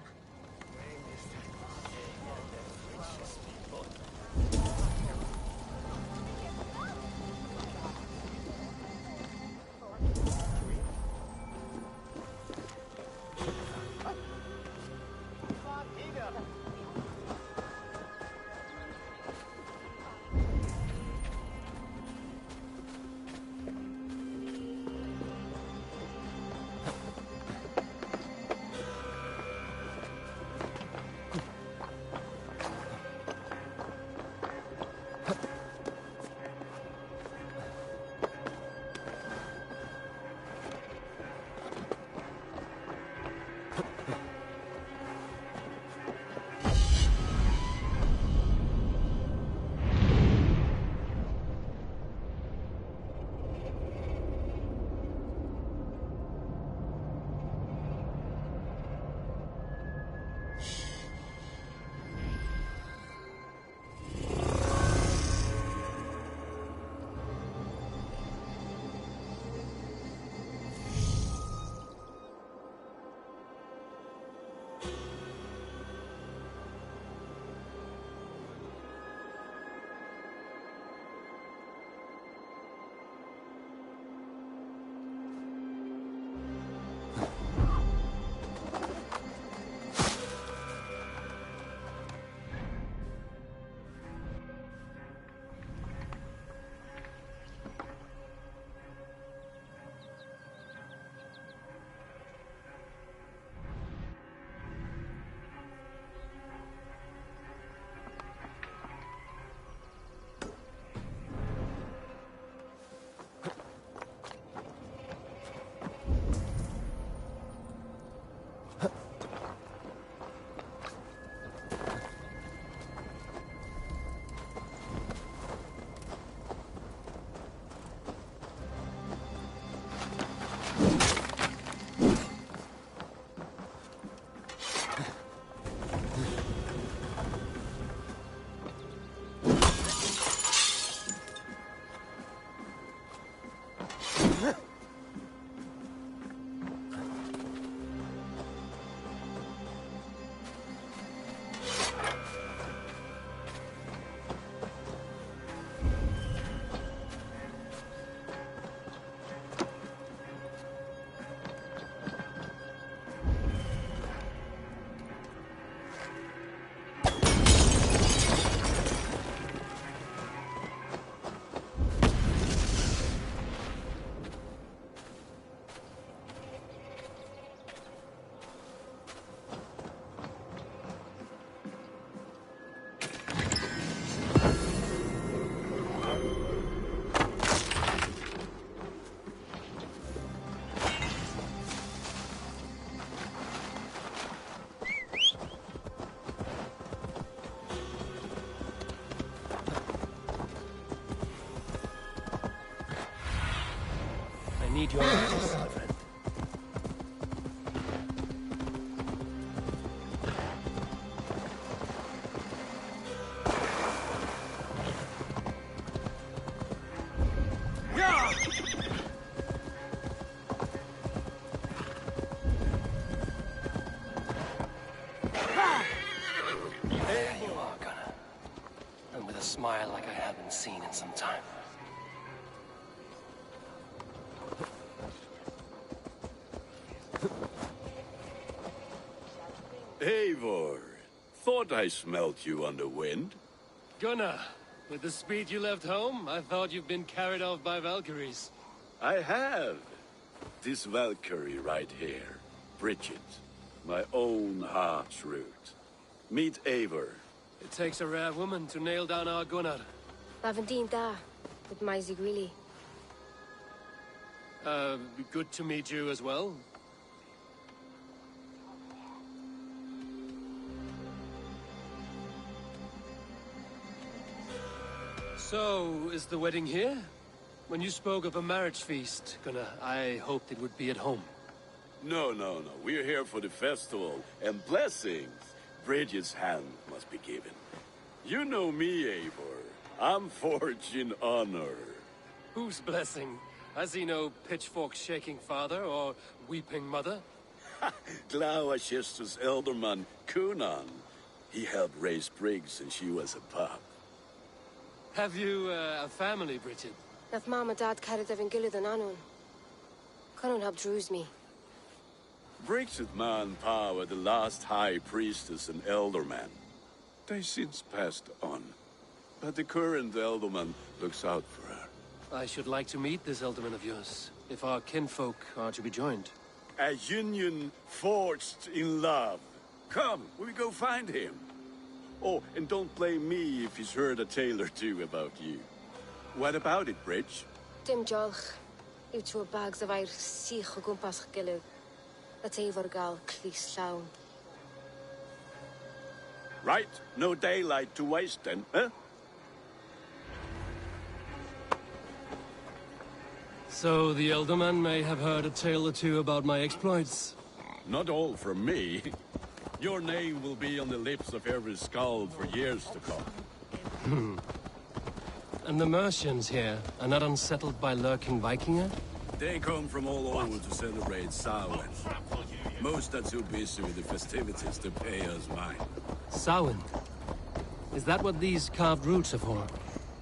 I need your assistance, my friend. smile like I haven't seen in some time. Eivor, thought I smelt you on the wind. Gunnar, with the speed you left home, I thought you've been carried off by Valkyries. I have. This Valkyrie right here, Bridget, my own heart's root. Meet Eivor. It takes a rare woman to nail down our Gunnar. Lavendine da, with Maisy Greeley. Good to meet you as well. So, is the wedding here? When you spoke of a marriage feast, Gunnar, I hoped it would be at home. No. We're here for the festival, and blessings. Bridget's hand must be given. You know me, Eivor. I'm forged in honor. Whose blessing? I see no pitchfork-shaking father or weeping mother. Gloucester's elderman, Cunan. He helped raise Briggs since she was a pup. Have you a family, Bridget? Nath Mom and Dad carried Evan Gillard and Anun. Conan helped druise me. Briggs and Manpa were the last high priestess and elderman. They since passed on. But the current elderman looks out for her. I should like to meet this elderman of yours, if our kinfolk are to be joined. A union forged in love. Come, we go find him. Oh, and don't blame me if he's heard a tale or two about you. What about it, Bridge? Dim jolch. Yw trwy bags of air sych o gwmpas gilydd. At Eivor gal clis llawn. Right, no daylight to waste then, huh? So the elderman may have heard a tale or two about my exploits. Not all from me. Your name will be on the lips of every skald for years to come. And the Mercians here are not unsettled by lurking Vikinger? They come from all over to celebrate Samhain. Most are too busy with the festivities to pay us mind. Samhain? Is that what these carved roots are for?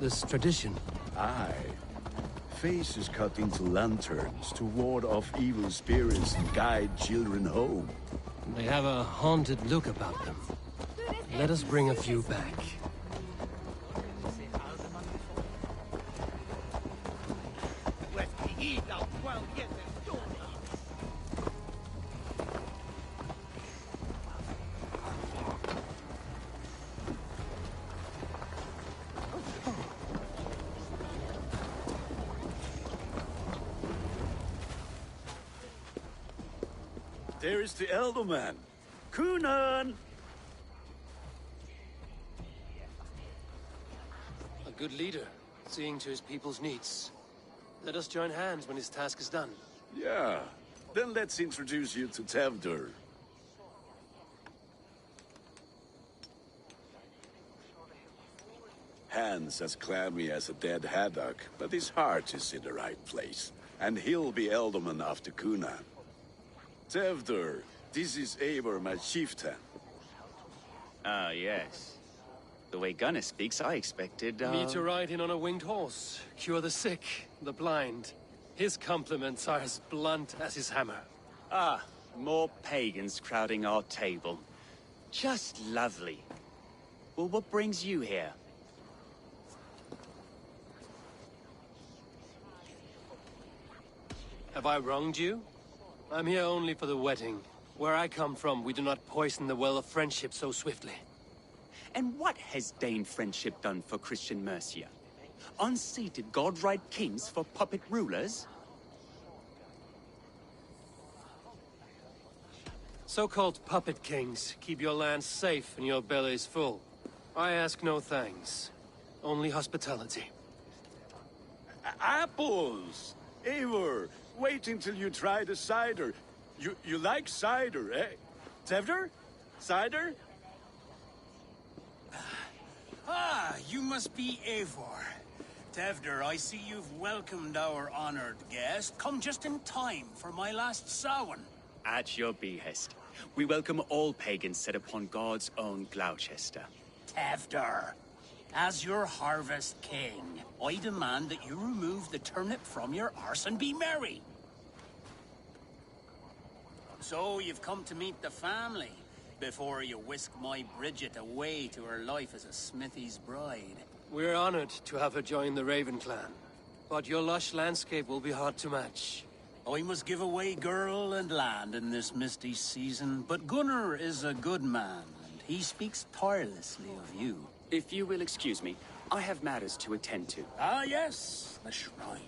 This tradition? Aye. Faces cut into lanterns to ward off evil spirits and guide children home. They have a haunted look about them. Let us bring a few back. There is the elderman. Cunan! A good leader, seeing to his people's needs. Let us join hands when his task is done. Yeah. Then let's introduce you to Tevdur. Hands as clammy as a dead haddock, but his heart is in the right place. And he'll be elderman after Cunan. Tevdur, this is Eivor, my chieftain. Ah, yes. The way Gunnar speaks, I expected, Me to ride in on a winged horse, cure the sick, the blind. His compliments are as blunt as his hammer. Ah, more pagans crowding our table. Just lovely. Well, what brings you here? Have I wronged you? I'm here only for the wedding. Where I come from, we do not poison the well of friendship so swiftly. And what has Dane friendship done for Christian Mercia? Unseated godright kings for puppet rulers? So-called puppet kings keep your lands safe and your bellies full. I ask no thanks. Only hospitality. Apples! Eivor, wait until you try the cider. You like cider, eh? Tevdur? Cider? Ah, you must be Eivor. Tevdur, I see you've welcomed our honored guest. Come just in time for my last Samhain. At your behest. We welcome all pagans set upon God's own Gloucester. Tevdur. As your harvest king, I demand that you remove the turnip from your arse and be merry. So you've come to meet the family, before you whisk my Bridget away to her life as a smithy's bride. We're honored to have her join the Raven clan, but your lush landscape will be hard to match. I must give away girl and land in this misty season, but Gunnar is a good man, and he speaks tirelessly of you. If you will excuse me, I have matters to attend to. Ah, yes, the shrine.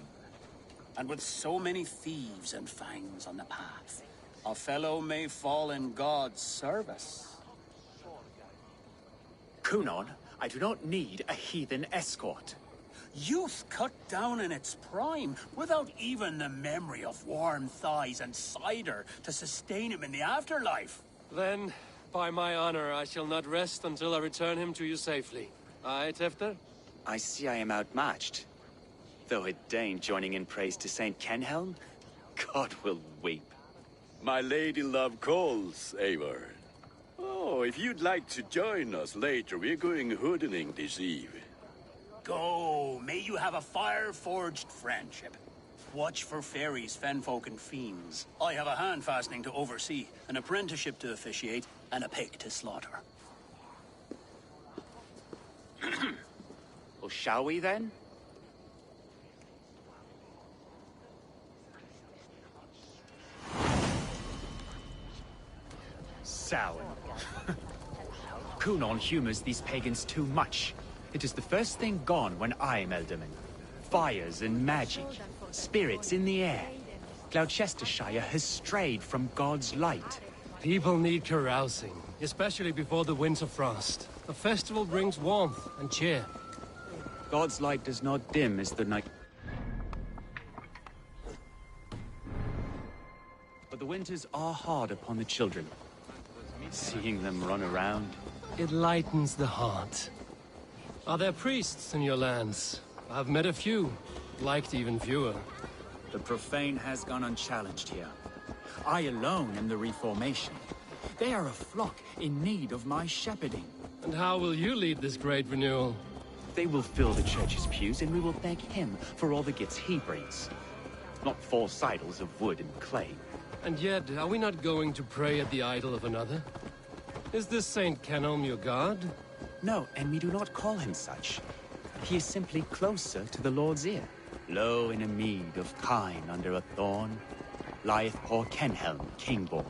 And with so many thieves and fangs on the path, a fellow may fall in God's service. Kunon, I do not need a heathen escort. Youth cut down in its prime, without even the memory of warm thighs and cider to sustain him in the afterlife. Then, by my honor, I shall not rest until I return him to you safely. Aye, Tefter? I see I am outmatched. Though a Dane joining in praise to Saint Kenhelm, God will weep. My lady love calls, Eivor. Oh, if you'd like to join us later, we're going hoodening this eve. Go, may you have a fire-forged friendship. Watch for fairies, fenfolk, and fiends. I have a hand fastening to oversee, an apprenticeship to officiate, and a pig to slaughter. Well, shall we then? Sour. Kunon humors these pagans too much. It is the first thing gone when I am Elderman. Fires and magic, spirits in the air. Gloucestershire has strayed from God's light. People need carousing, especially before the winter frost. A festival brings warmth and cheer. God's light does not dim as the night. But the winters are hard upon the children. Seeing them run around. It lightens the heart. Are there priests in your lands? I've met a few, liked even fewer. The profane has gone unchallenged here. I alone am the Reformation. They are a flock in need of my shepherding. And how will you lead this great renewal? They will fill the church's pews, and we will thank him for all the gifts he brings. Not false idols of wood and clay. And yet, are we not going to pray at the idol of another? Is this Saint Kenhelm your god? No, and we do not call him such. He is simply closer to the Lord's ear. Low in a mead of kine under a thorn, lieth poor Kenhelm, king-born.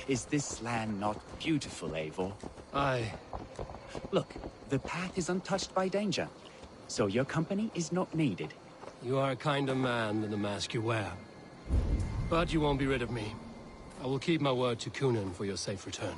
Is this land not beautiful, Eivor? Aye. Look, the path is untouched by danger, so your company is not needed. You are a kinder man than the mask you wear. But you won't be rid of me. I will keep my word to Kunon for your safe return.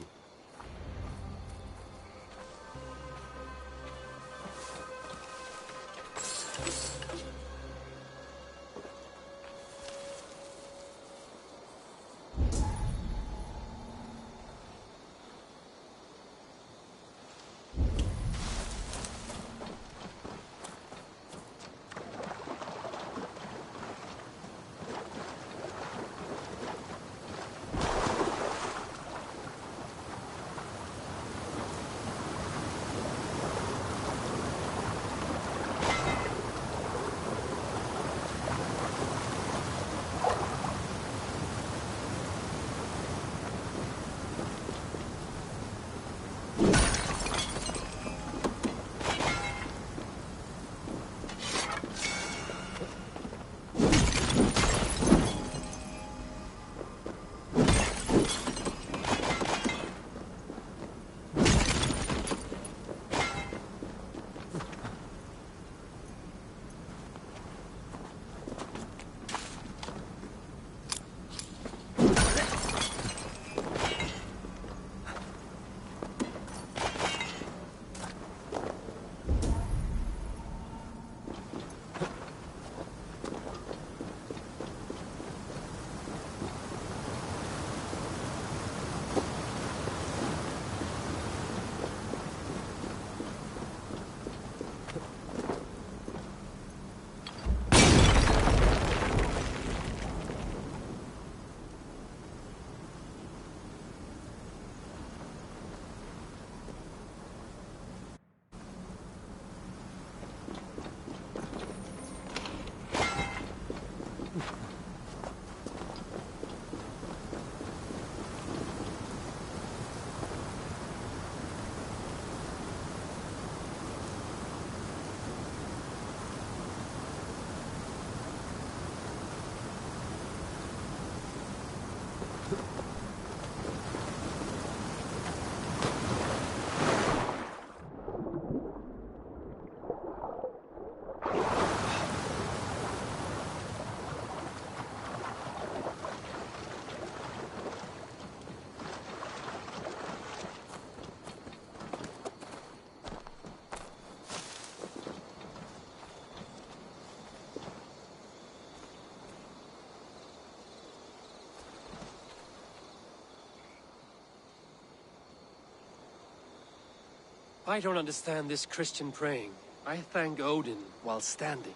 I don't understand this Christian praying. I thank Odin while standing.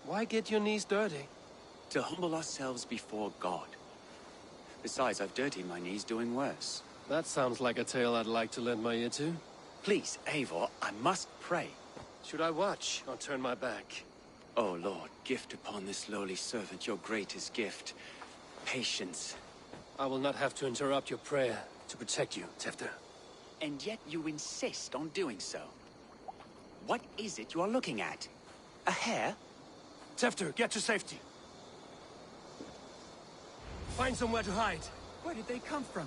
Why get your knees dirty? To humble ourselves before God. Besides, I've dirtied my knees doing worse. That sounds like a tale I'd like to lend my ear to. Please, Eivor, I must pray. Should I watch or turn my back? Oh Lord, gift upon this lowly servant your greatest gift. Patience. I will not have to interrupt your prayer to protect you, Tefter. And yet you insist on doing so. What is it you are looking at? A hare? Tefter, get to safety. Find somewhere to hide. Where did they come from?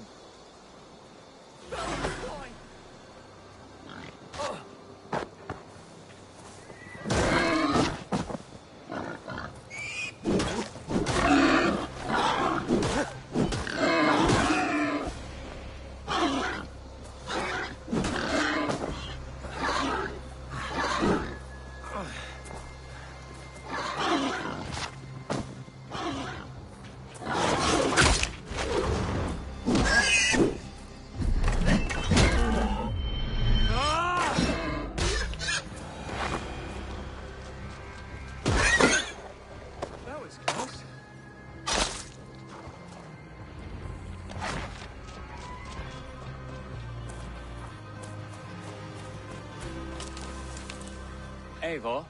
Eivor,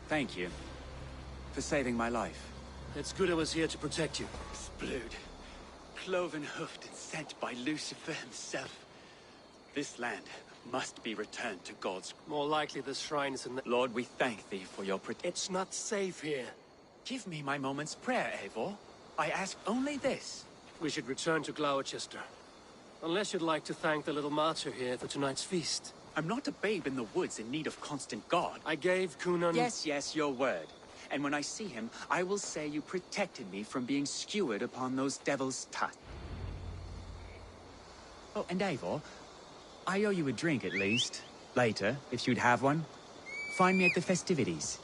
thank you for saving my life. It's good I was here to protect you. Blood, cloven-hoofed and sent by Lucifer himself. This land must be returned to God's... More likely the shrine is in the... Lord, we thank thee for your protection. It's not safe here. Give me my moment's prayer, Eivor. I ask only this. We should return to Gloucester. Unless you'd like to thank the little martyr here for tonight's feast. I'm not a babe in the woods in need of constant guard. I gave Kunan... Yes, your word. And when I see him, I will say you protected me from being skewered upon those devil's tusks. Oh, and Eivor, I owe you a drink at least. Later, if you'd have one. Find me at the festivities.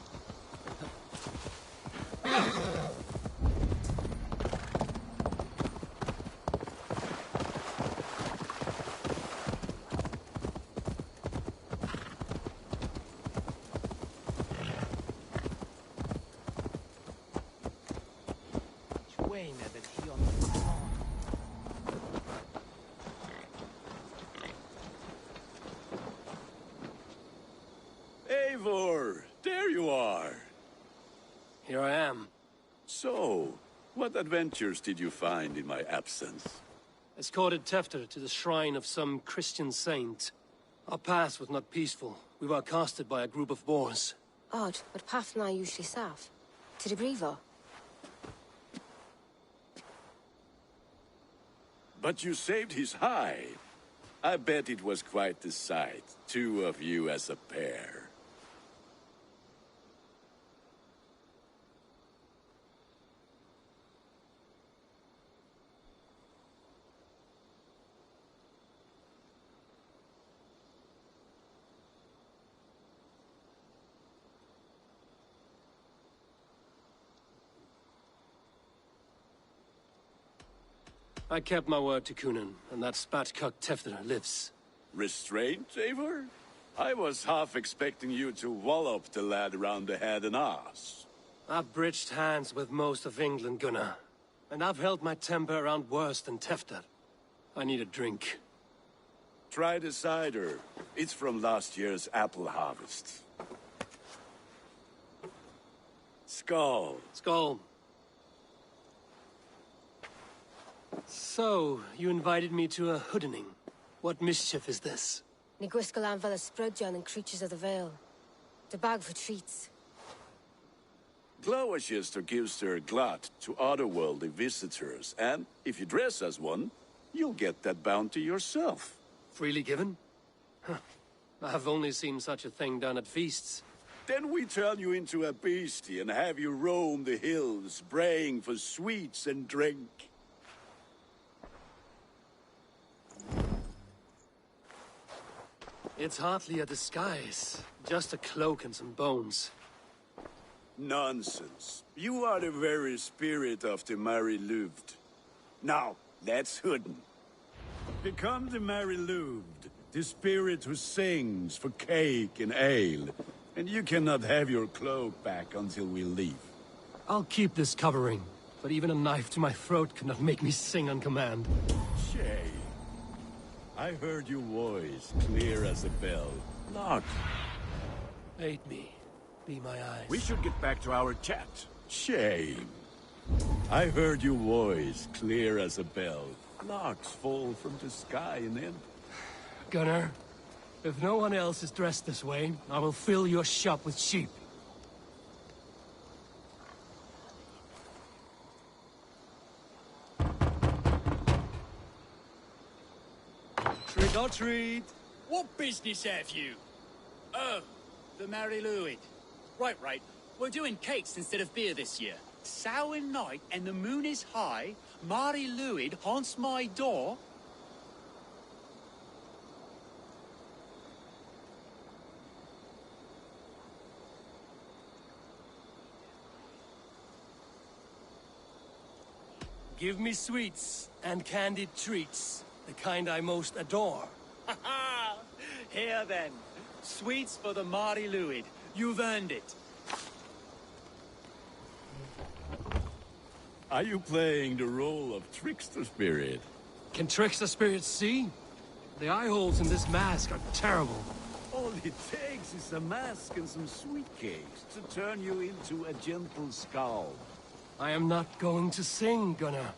Eivor, there you are. Here I am. So, what adventures did you find in my absence? Escorted Tefter to the shrine of some Christian saint. Our path was not peaceful. We were accosted by a group of boars. Odd, but path now usually safe. To the Grievo. But you saved his hide. I bet it was quite the sight, two of you as a pair. I kept my word to Kunan, and that spatcock Tefter lives. Restraint, Eivor? I was half expecting you to wallop the lad around the head and ass. I've bridged hands with most of England, Gunnar. And I've held my temper around worse than Tefter. I need a drink. Try the cider. It's from last year's apple harvest. Skull. Skull. So, you invited me to a hoodening. What mischief is this? Niguiscalan Vela Sprudjan and Creatures of the Vale. The bag for treats. Gloucester gives their glut to otherworldly visitors, and if you dress as one, you'll get that bounty yourself. Freely given? Huh. I've only seen such a thing done at feasts. Then we turn you into a beastie and have you roam the hills, braying for sweets and drink. It's hardly a disguise. Just a cloak and some bones. Nonsense. You are the very spirit of the Mary Louved. Now, let's hooden. Become the Mary Louved, The spirit who sings for cake and ale. And you cannot have your cloak back until we leave. I'll keep this covering, but even a knife to my throat could not make me sing on command. Shay, I heard your voice clear as a bell. Not. Aid me. Be my eyes. We should get back to our chat. Shame. I heard your voice clear as a bell. Larks fall from the sky and then... Gunnar, if no one else is dressed this way, I will fill your shop with sheep. Trick or treat. What business have you? Oh, the Mary Louid. Right. We're doing cakes instead of beer this year. Sour night and the moon is high. Mary Louid haunts my door. Give me sweets and candied treats, the kind I most adore. Ha ha! Here then. Sweets for the Mary Louid. You've earned it. Are you playing the role of trickster spirit? Can trickster spirits see? The eye holes in this mask are terrible. All it takes is a mask and some sweet cakes to turn you into a gentle skull. I am not going to sing, Gunnar.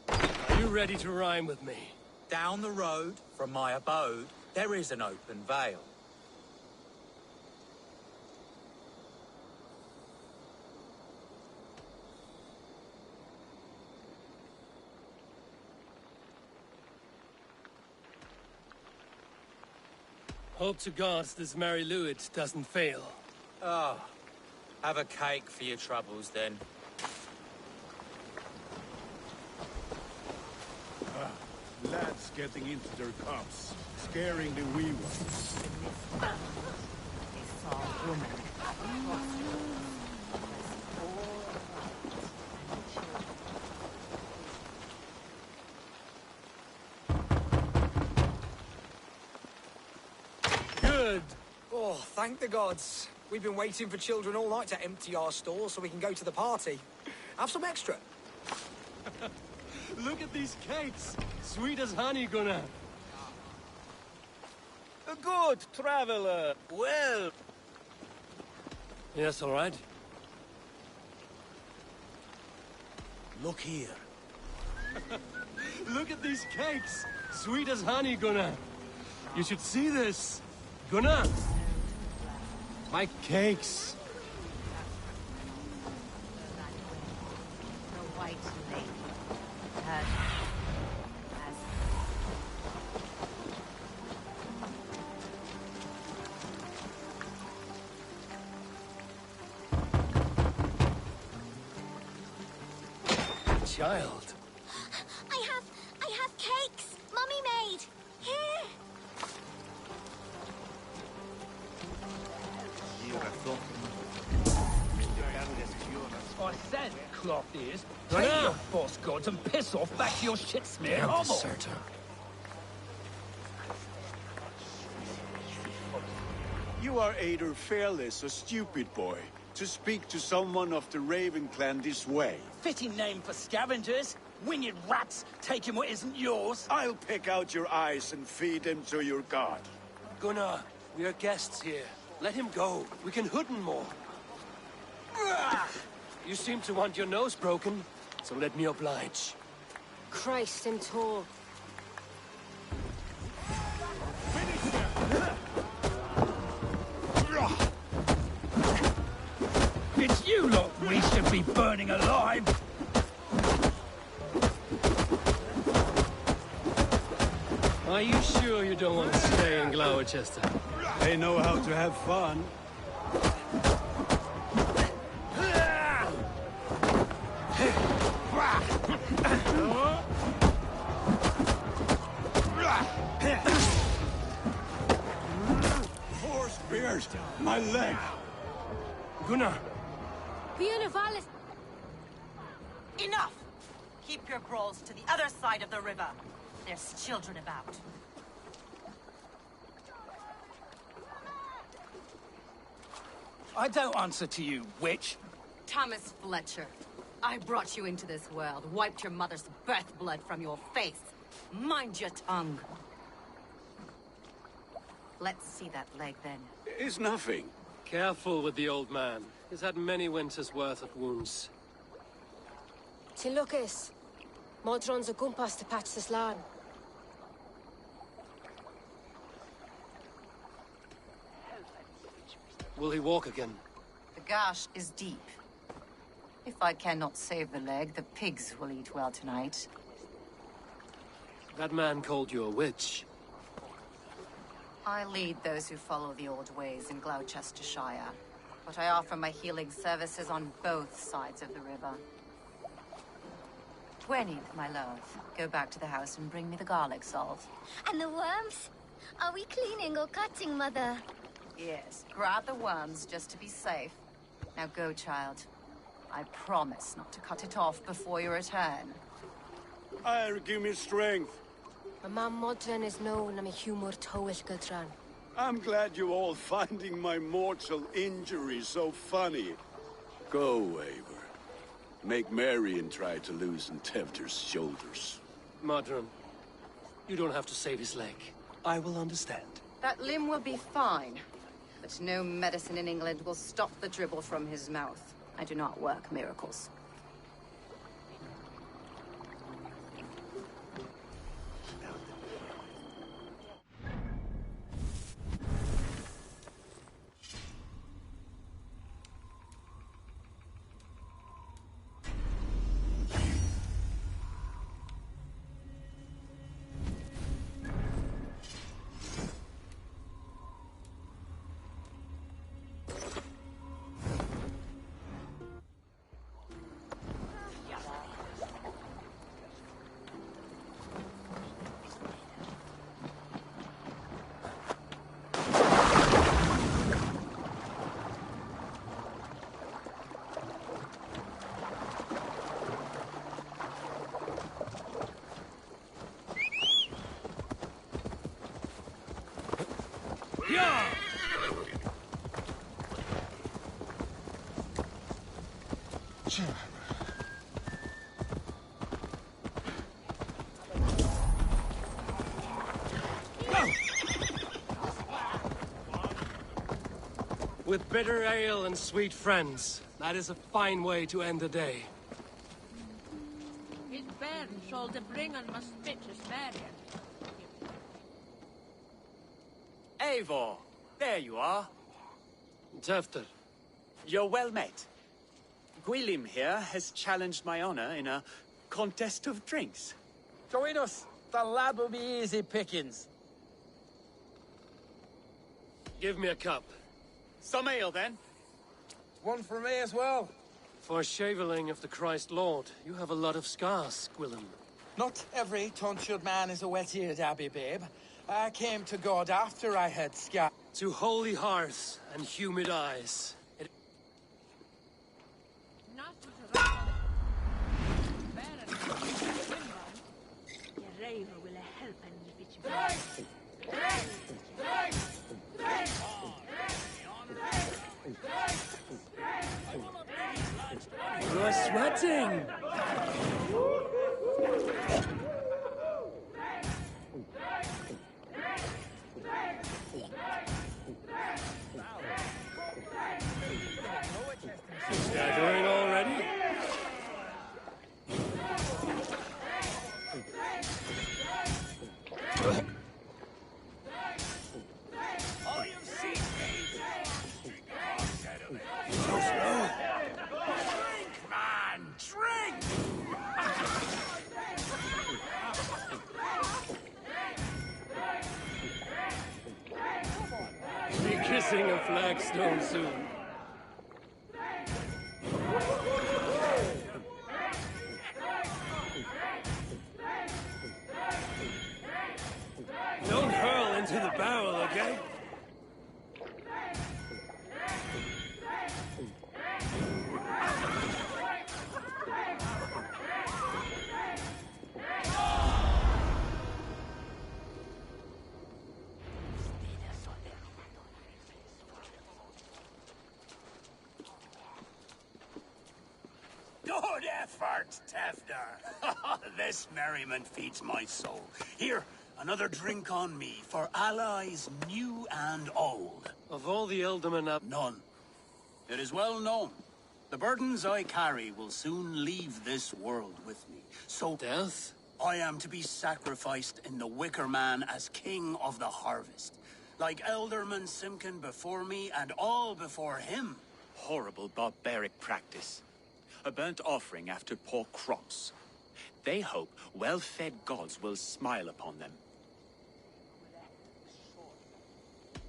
Are you ready to rhyme with me? Down the road from my abode, there is an open vale. Hope to God this Mary Louid doesn't fail. Oh, have a cake for your troubles then. Lads getting into their cups, scaring the wee ones. Good. Oh, thank the gods. We've been waiting for children all night to empty our stores so we can go to the party. Have some extra. Look at these cakes! Sweet as honey, Gunnar. A good traveler. Well. Yes, all right. Look here. Look at these cakes! Sweet as honey, Gunnar. You should see this. Gunnar! My cakes. The White Lady. Her Child. I have cakes. Mummy made. Here. I said cloth ears. Take your boss gods and piss off back to your shit-smeared hovel. Deserter. You are either fearless or stupid, boy, to speak to someone of the Raven clan this way. Fitting name for scavengers. Winged rats taking what isn't yours. I'll pick out your eyes and feed them to your god. Gunnar, we are guests here. Let him go. We can hood him more. You seem to want your nose broken, so let me oblige. Christ, I'm tall. It's you lot we should be burning alive. Are you sure you don't want to stay in Gloucester? They know how to have fun. Four spears! My leg! Gunnar, Enough! Keep your brawls to the other side of the river. There's children about. I don't answer to you, witch. Thomas Fletcher, I brought you into this world, wiped your mother's birth blood from your face. Mind your tongue. Let's see that leg, then. It's nothing. Careful with the old man. He's had many winters' worth of wounds. Till Lucas. Modron's a gumpas to patch this land. Will he walk again? The gash is deep. If I cannot save the leg, the pigs will eat well tonight. That man called you a witch. I lead those who follow the old ways in Gloucestershire, but I offer my healing services on both sides of the river. 20th, my love. Go back to the house and bring me the garlic salt. And the worms? Are we cleaning or cutting, Mother? Yes, grab the worms just to be safe. Now go, child. I promise not to cut it off before you return. Give me strength. My mam Modron is known am a humor towish gultran. I'm glad you're all finding my mortal injury so funny. Go, Eivor. Make merry and try to loosen Tevter's shoulders. Modron, you don't have to save his leg. I will understand. That limb will be fine, but no medicine in England will stop the dribble from his mouth. I do not work miracles. With bitter ale and sweet friends, that is a fine way to end the day. His bairn shall the bring and must spit his barrier. Eivor, there you are. Tefter. You're well met. Gwilym here has challenged my honor in a contest of drinks. Join us. The lad will be easy pickings. Give me a cup. Some ale, then. One for me as well. For shaveling of the Christ Lord, you have a lot of scars, Gwilym. Not every tonsured man is a wet-eared abbey, babe. I came to God after I had scars. To holy hearts and humid eyes. You're sweating! Gathering already? Kissing a flagstone soon. Don't hurl into the barrel, okay? Good effort, Tefder. This merriment feeds my soul. Here, another drink on me for allies new and old. Of all the Ealdormen up... None. It is well known. The burdens I carry will soon leave this world with me. So... Death? I am to be sacrificed in the Wicker Man as king of the harvest. Like Elderman Simkin before me and all before him. Horrible barbaric practice. A burnt offering after poor crops. They hope well-fed gods will smile upon them.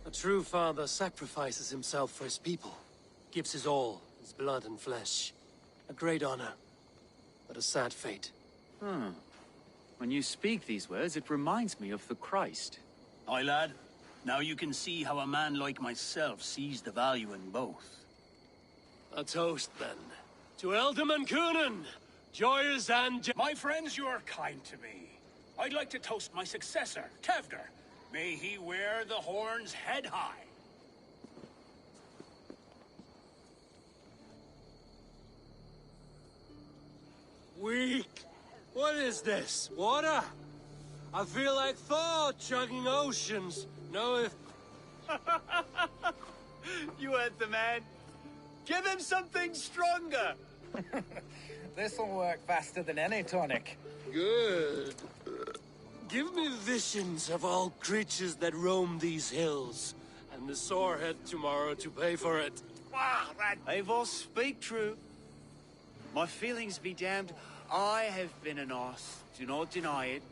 A true father sacrifices himself for his people. Gives his all, his blood and flesh. A great honor, but a sad fate. When you speak these words, it reminds me of the Christ. Aye, lad. Now you can see how a man like myself sees the value in both. A toast, then. To Ealdorman Coonan! Joyous and... My friends, you are kind to me. I'd like to toast my successor, Tefder. May he wear the horns head high. Weak! What is this? Water? I feel like Thor chugging oceans. No, if... You heard the man. Give him something stronger. This'll work faster than any tonic. Good. Give me visions of all creatures that roam these hills, and the sorehead tomorrow to pay for it. Wow, that... Eivor, speak true. My feelings be damned. I have been an arse. Do not deny it.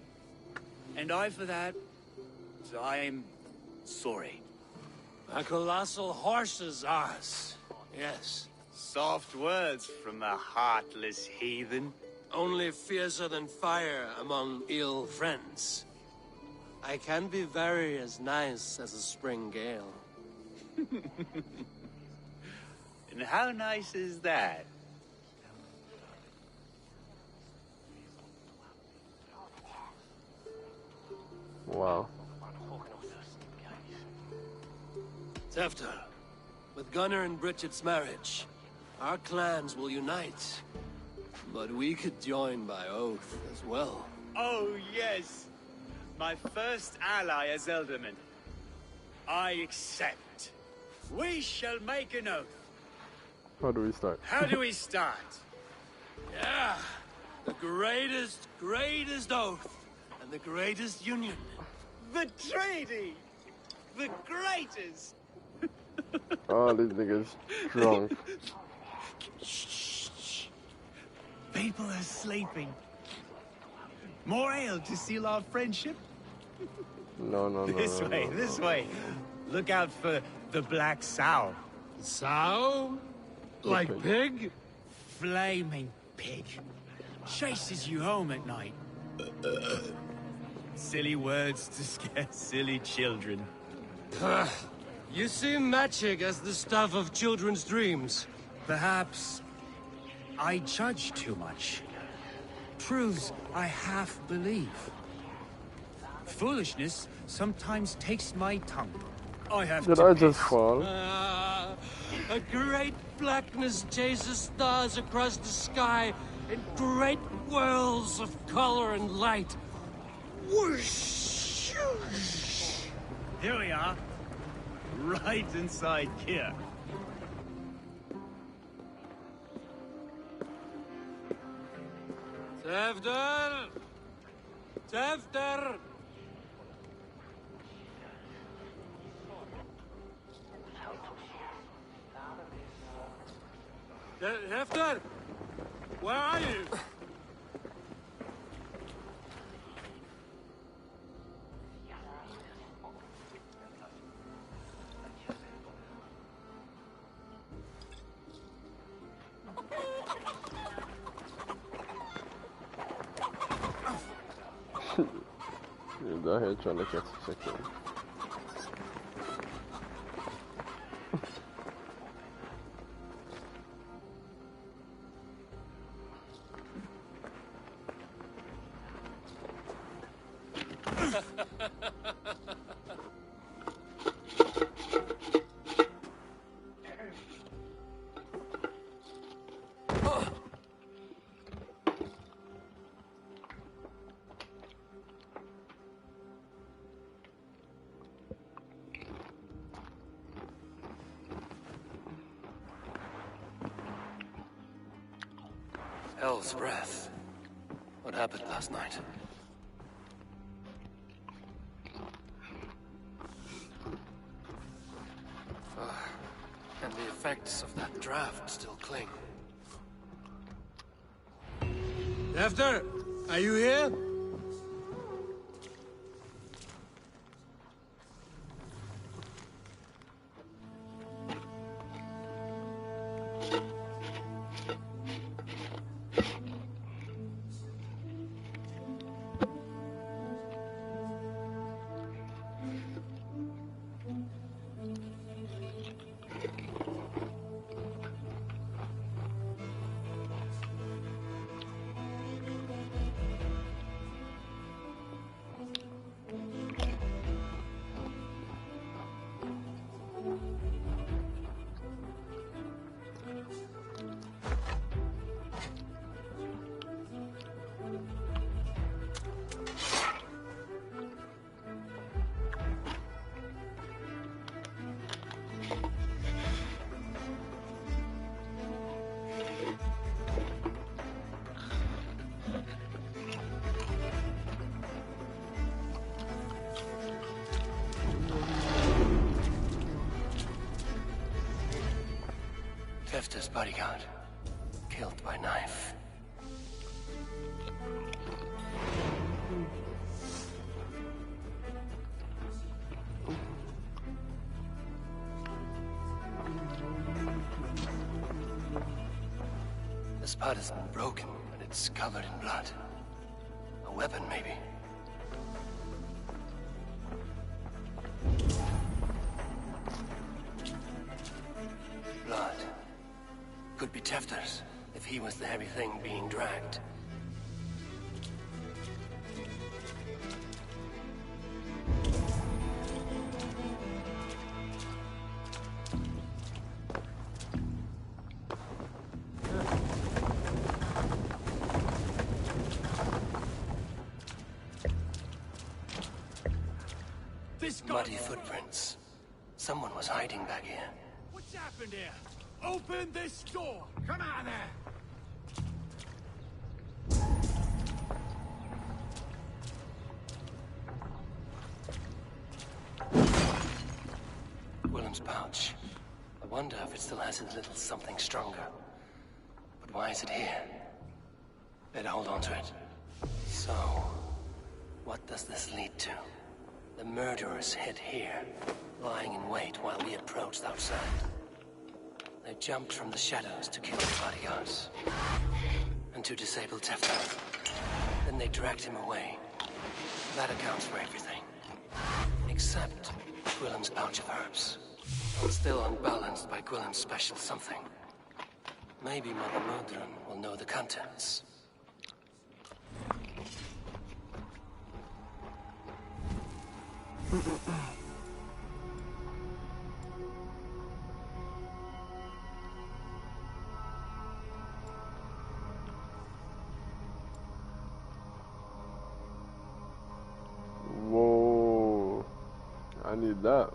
And I, for that, I am sorry. A colossal horse's arse. Yes. Soft words from the heartless heathen. Only fiercer than fire among ill friends. I can be very as nice as a spring gale. And how nice is that? Wow. Tefter, with Gunnar and Bridget's marriage, our clans will unite. But we could join by oath as well. Oh, yes. My first ally as Ealdorman. I accept. We shall make an oath. How do we start? How do we start? Yeah. The greatest oath. And the greatest union. The treaty! The greatest! Oh, this nigga's drunk. Shh. People are sleeping. More ale to seal our friendship? No. This way. Look out for the black sow. Sow? Like pig? Flaming pig. Chases you home at night. Silly words to scare silly children. You see magic as the stuff of children's dreams. Perhaps I judge too much. Truths I half believe. Foolishness sometimes takes my tongue. I have Did to I just piss. fall? A great blackness chases stars across the sky in great whirls of color and light. Whoosh! Here we are. Right inside here. Tefder! Tefder! Tefder! Where are you? You're down here trying to catch a chicken. Hell's breath. What happened last night? And the effects of that draft still cling. After, are you here? Tefta's bodyguard. Killed by knife. The spot has been broken, and it's covered in blood. A weapon, maybe. Blood. Could be Tefta's, if he was the heavy thing being dragged. Muddy footprints. Someone was hiding back here. What's happened here? Open this door! Come on there! Willem's pouch. I wonder if it still has a little something stronger. But why is it here? Better hold on to it. So, what does this lead to? The murderers hid here, lying in wait while we approached outside. They jumped from the shadows to kill the bodyguards. And to disable Tefta. Then they dragged him away. That accounts for everything. Except Gwillem's pouch of herbs. I'm still unbalanced by Gwillem's special something. Maybe Mother Modron will know the contents. Whoa, I need that.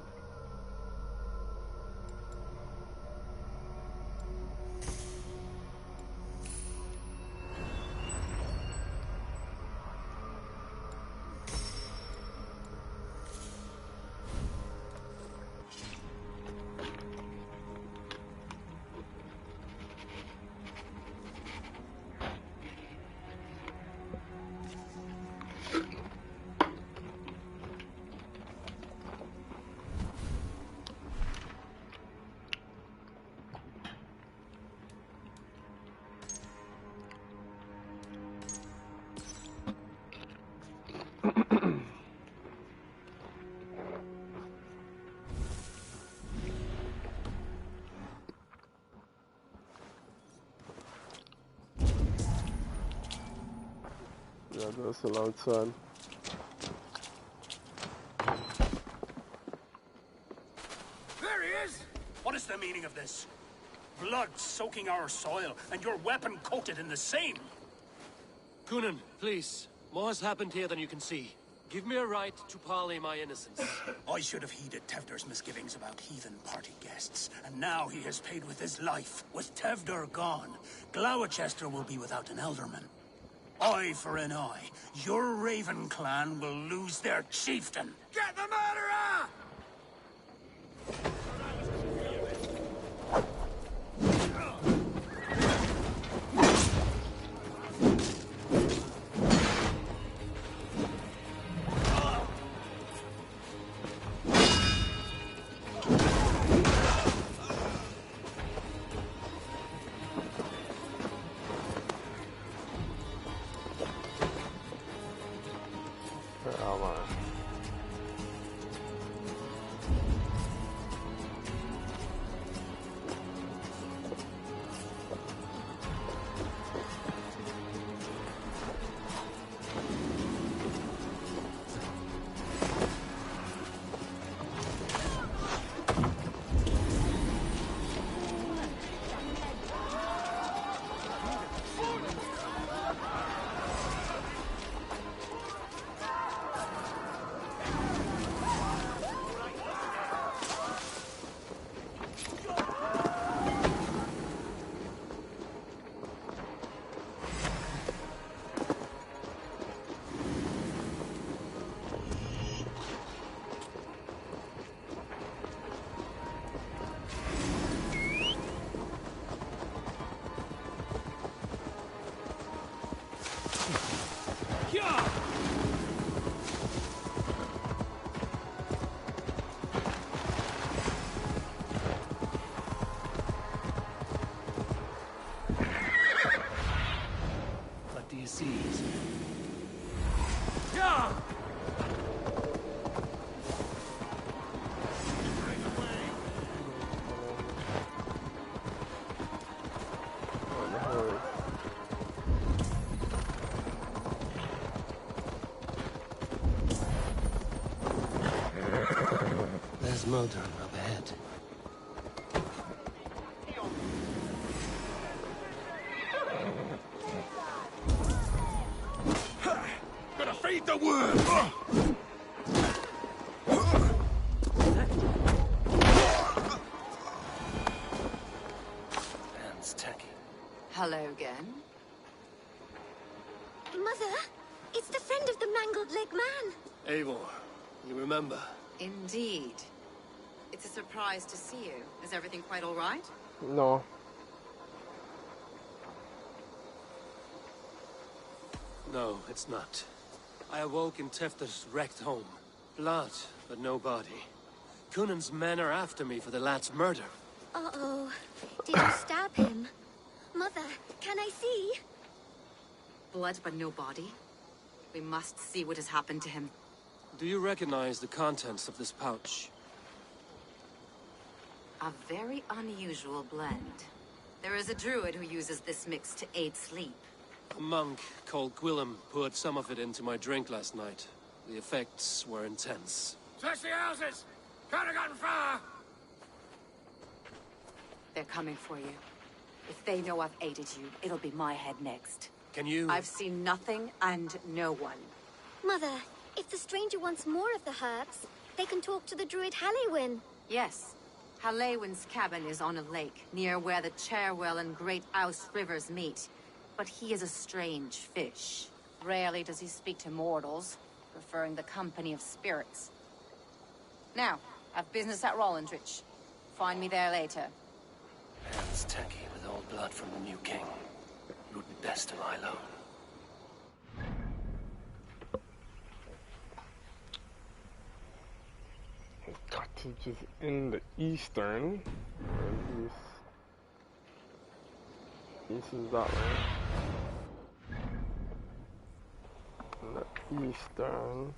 Yeah, that's a loud sound. There he is! What is the meaning of this? Blood soaking our soil, and your weapon coated in the same! Kunin, please. More has happened here than you can see. Give me a right to parley my innocence. I should have heeded Tevder's misgivings about heathen party guests, and now he has paid with his life. With Tevder gone, Gloucester will be without an alderman. Eye for an eye. Your Raven clan will lose their chieftain. Get the murderer! Oh man. What do you see? There's Modron up ahead. Gotta feed the worm! Hands tacky. Hello again. Mother, it's the friend of the mangled leg man. Eivor, you remember? Indeed. It's a surprise to see you. Is everything quite all right? No. No, it's not. I awoke in Tefter's wrecked home. Blood, but no body. Cunan's men are after me for the lad's murder. Uh-oh. Did you stab him? Mother, can I see? Blood but no body? We must see what has happened to him. Do you recognize the contents of this pouch? A very unusual blend. There is a druid who uses this mix to aid sleep. A monk called Gwillem poured some of it into my drink last night. The effects were intense. Search the houses! Can't have gotten far! They're coming for you. If they know I've aided you, it'll be my head next. Can you... I've seen nothing and no one. Mother, if the stranger wants more of the herbs, they can talk to the druid Halewyn. Yes. Halewyn's cabin is on a lake, near where the Cherwell and Great Ouse rivers meet. But he is a strange fish. Rarely does he speak to mortals, preferring the company of spirits. Now, I've business at Rollindrich. Find me there later. Hands tacky with old blood from the new king. It would be best to lie low. Cottage is in the eastern. East is that way. In the eastern.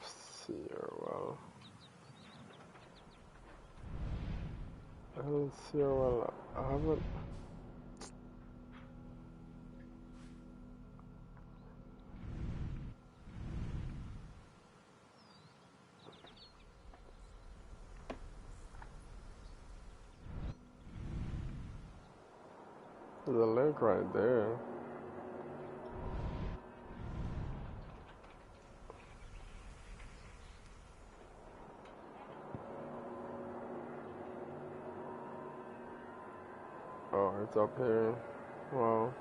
Searwell. Searwell, I haven't. There's a lake right there. Oh, it's up here. Wow.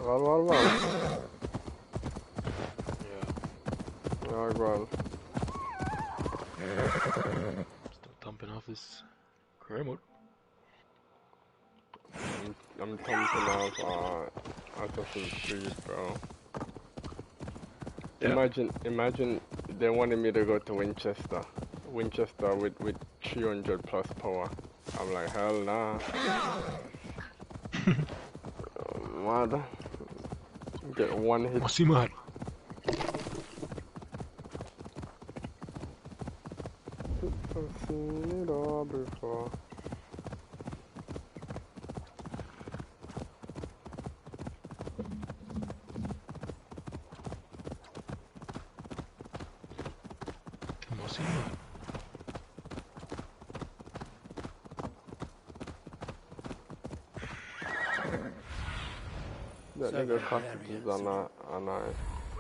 Well. Yeah. Oh, well. Still dumping off this career mode. I'm thumping off Assassin's Creed, bro. Yeah. Imagine they wanted me to go to Winchester with 300 plus power. I'm like, hell nah. Mad. Get one hit. What's he mad? I've seen it all before. What's he mad? That nigga cottages on a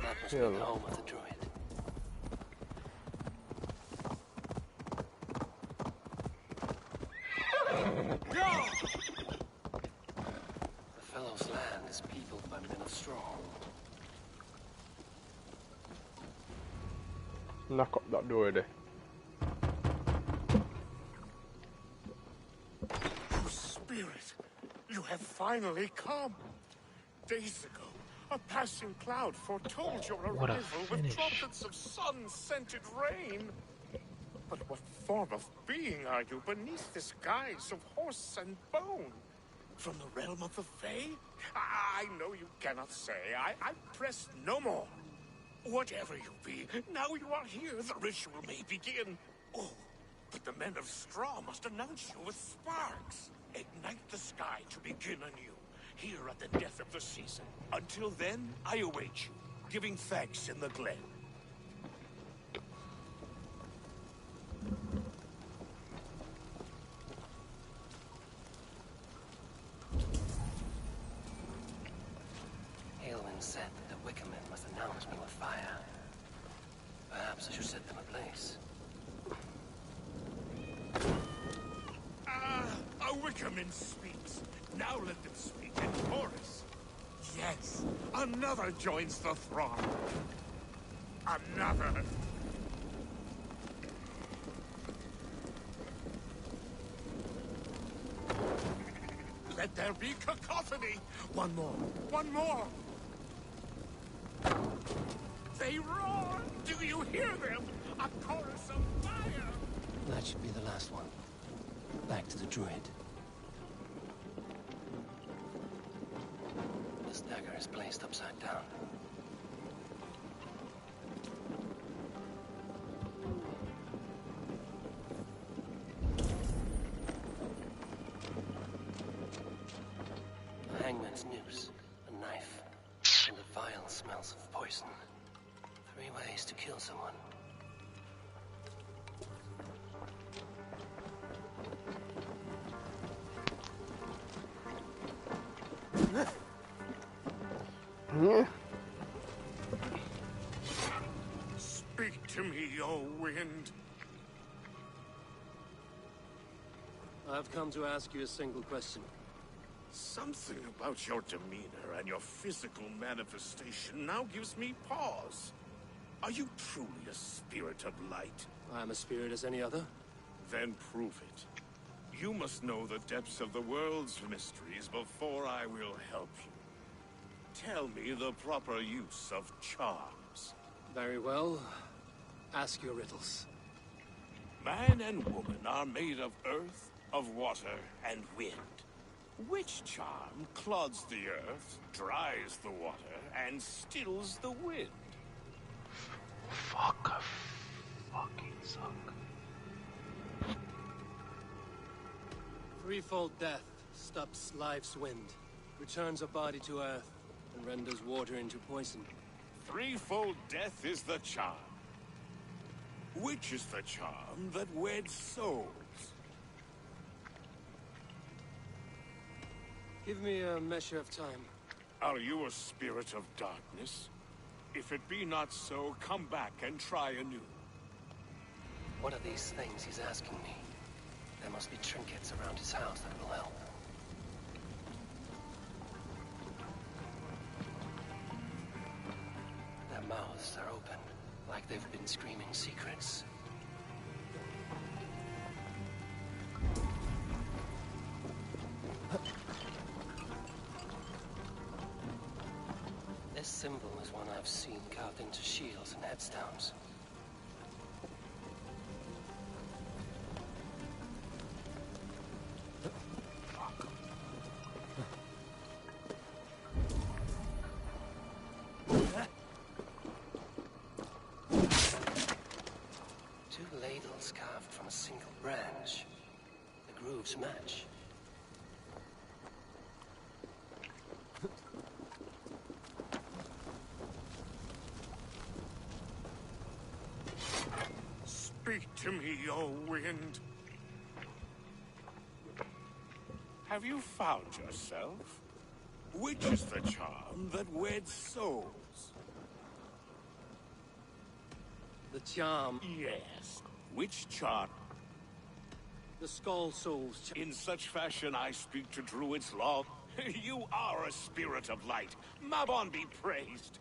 That must be the home of the druid. The fellow's land is peopled by men of straw. Knock up that door there. Oh, Spirit, you have finally come. Days ago, a passing cloud foretold your What a arrival with finish. trumpets of sun-scented rain. But what form of being are you beneath this guise of horse and bone? From the realm of the Fae? I know you cannot say. I press no more. Whatever you be, now you are here, the ritual may begin. Oh, but the men of straw must announce you with sparks. Ignite the sky to begin anew, here at the death of the season. Until then, I await you, giving thanks in the glen. Aelwyn said that the Wicker men must announce me with fire. Perhaps I should set them ablaze. A Wickerman speaks. Now let them speak in chorus. Yes, another joins the throng. Another. Let there be cacophony. One more. One more. They roar. Do you hear them? A chorus of fire. That should be the last one. Back to the druid. This dagger is placed upside down. A hangman's noose, a knife, and the vile smells of poison. 3 ways to kill someone. Speak to me, O wind. I've come to ask you a single question. Something about your demeanor and your physical manifestation now gives me pause. Are you truly a spirit of light? I am a spirit as any other. Then prove it. You must know the depths of the world's mysteries before I will help you. Tell me the proper use of charms. Very well. Ask your riddles. Man and woman are made of earth, of water, and wind. Which charm clods the earth, dries the water, and stills the wind? Fuck. Fucking suck. Threefold death stops life's wind, returns a body to earth, and renders water into poison. Threefold death is the charm. Which is the charm that weds souls? Give me a measure of time. Are you a spirit of darkness? If it be not so, come back and try anew. What are these things he's asking me? There must be trinkets around his house that will help. mouths are open, like they've been screaming secrets. This symbol is one I've seen carved into shields and headstones. Two ladles carved from a single branch. The grooves match. Speak to me, O wind. Have you found yourself? Which is the charm that weds souls? The charm. Yes. Which charm? The Skull Souls. In such fashion I speak to druids long. You are a spirit of light. Mabon be praised.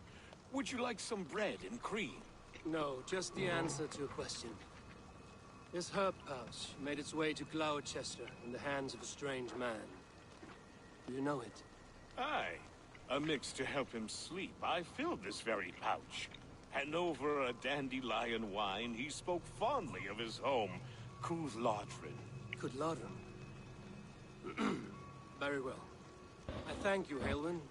Would you like some bread and cream? No, just the answer to a question. This herb pouch made its way to Gloucester in the hands of a strange man. Do you know it? Aye. A mix to help him sleep. I filled this very pouch. And over a dandelion wine, he spoke fondly of his home, Cooth-Lodrin. Cooth-Lodrin? Very well. I thank you, Halwyn,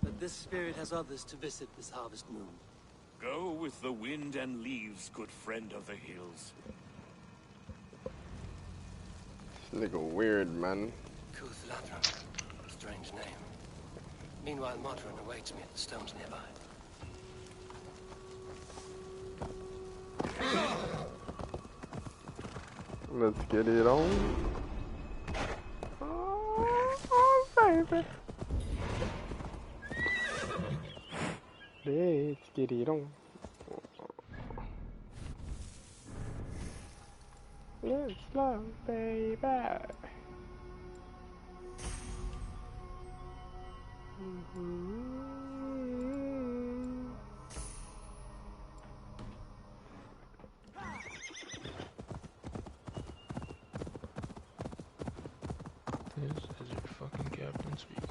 that this spirit has others to visit this harvest moon. Go with the wind and leaves, good friend of the hills. This nigga weird, man. Cooth-Lodrin. Strange name. Meanwhile, Modron awaits me at the stones nearby. Let's get it on. Oh, baby. Let's get it on. Let's love, baby. This is your fucking captain speaking.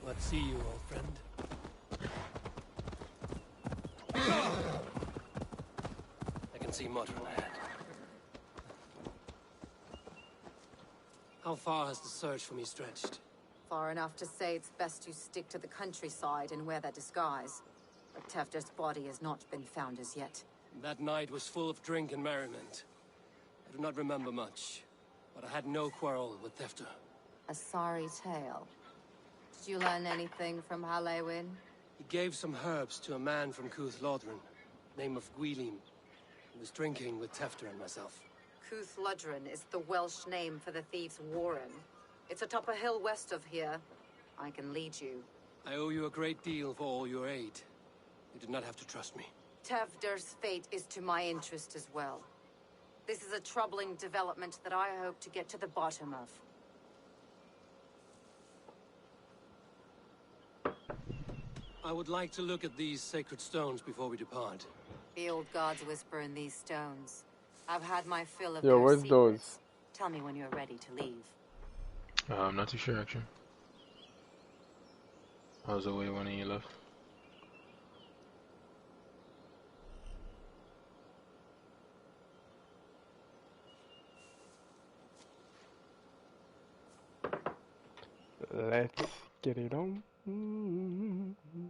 What see you, old friend? I can see Modron ahead. How far has the search for me stretched? Far enough to say it's best you stick to the countryside and wear that disguise. But Tefter's body has not been found as yet. That night was full of drink and merriment. I do not remember much, but I had no quarrel with Tefter. A sorry tale. Did you learn anything from Halewin? He gave some herbs to a man from Cooth-Lodrin, name of Gwylim. He was drinking with Tefter and myself. Cooth-Lodrin is the Welsh name for the thieves' warren. It's atop a hill west of here. I can lead you. I owe you a great deal for all your aid. You did not have to trust me. Tefder's fate is to my interest as well. This is a troubling development that I hope to get to the bottom of. I would like to look at these sacred stones before we depart. The old gods whisper in these stones. I've had my fill of Yo, their where's secrets. those? Tell me when you're ready to leave. I'm not too sure, actually. I was away when you left. Let's get it on.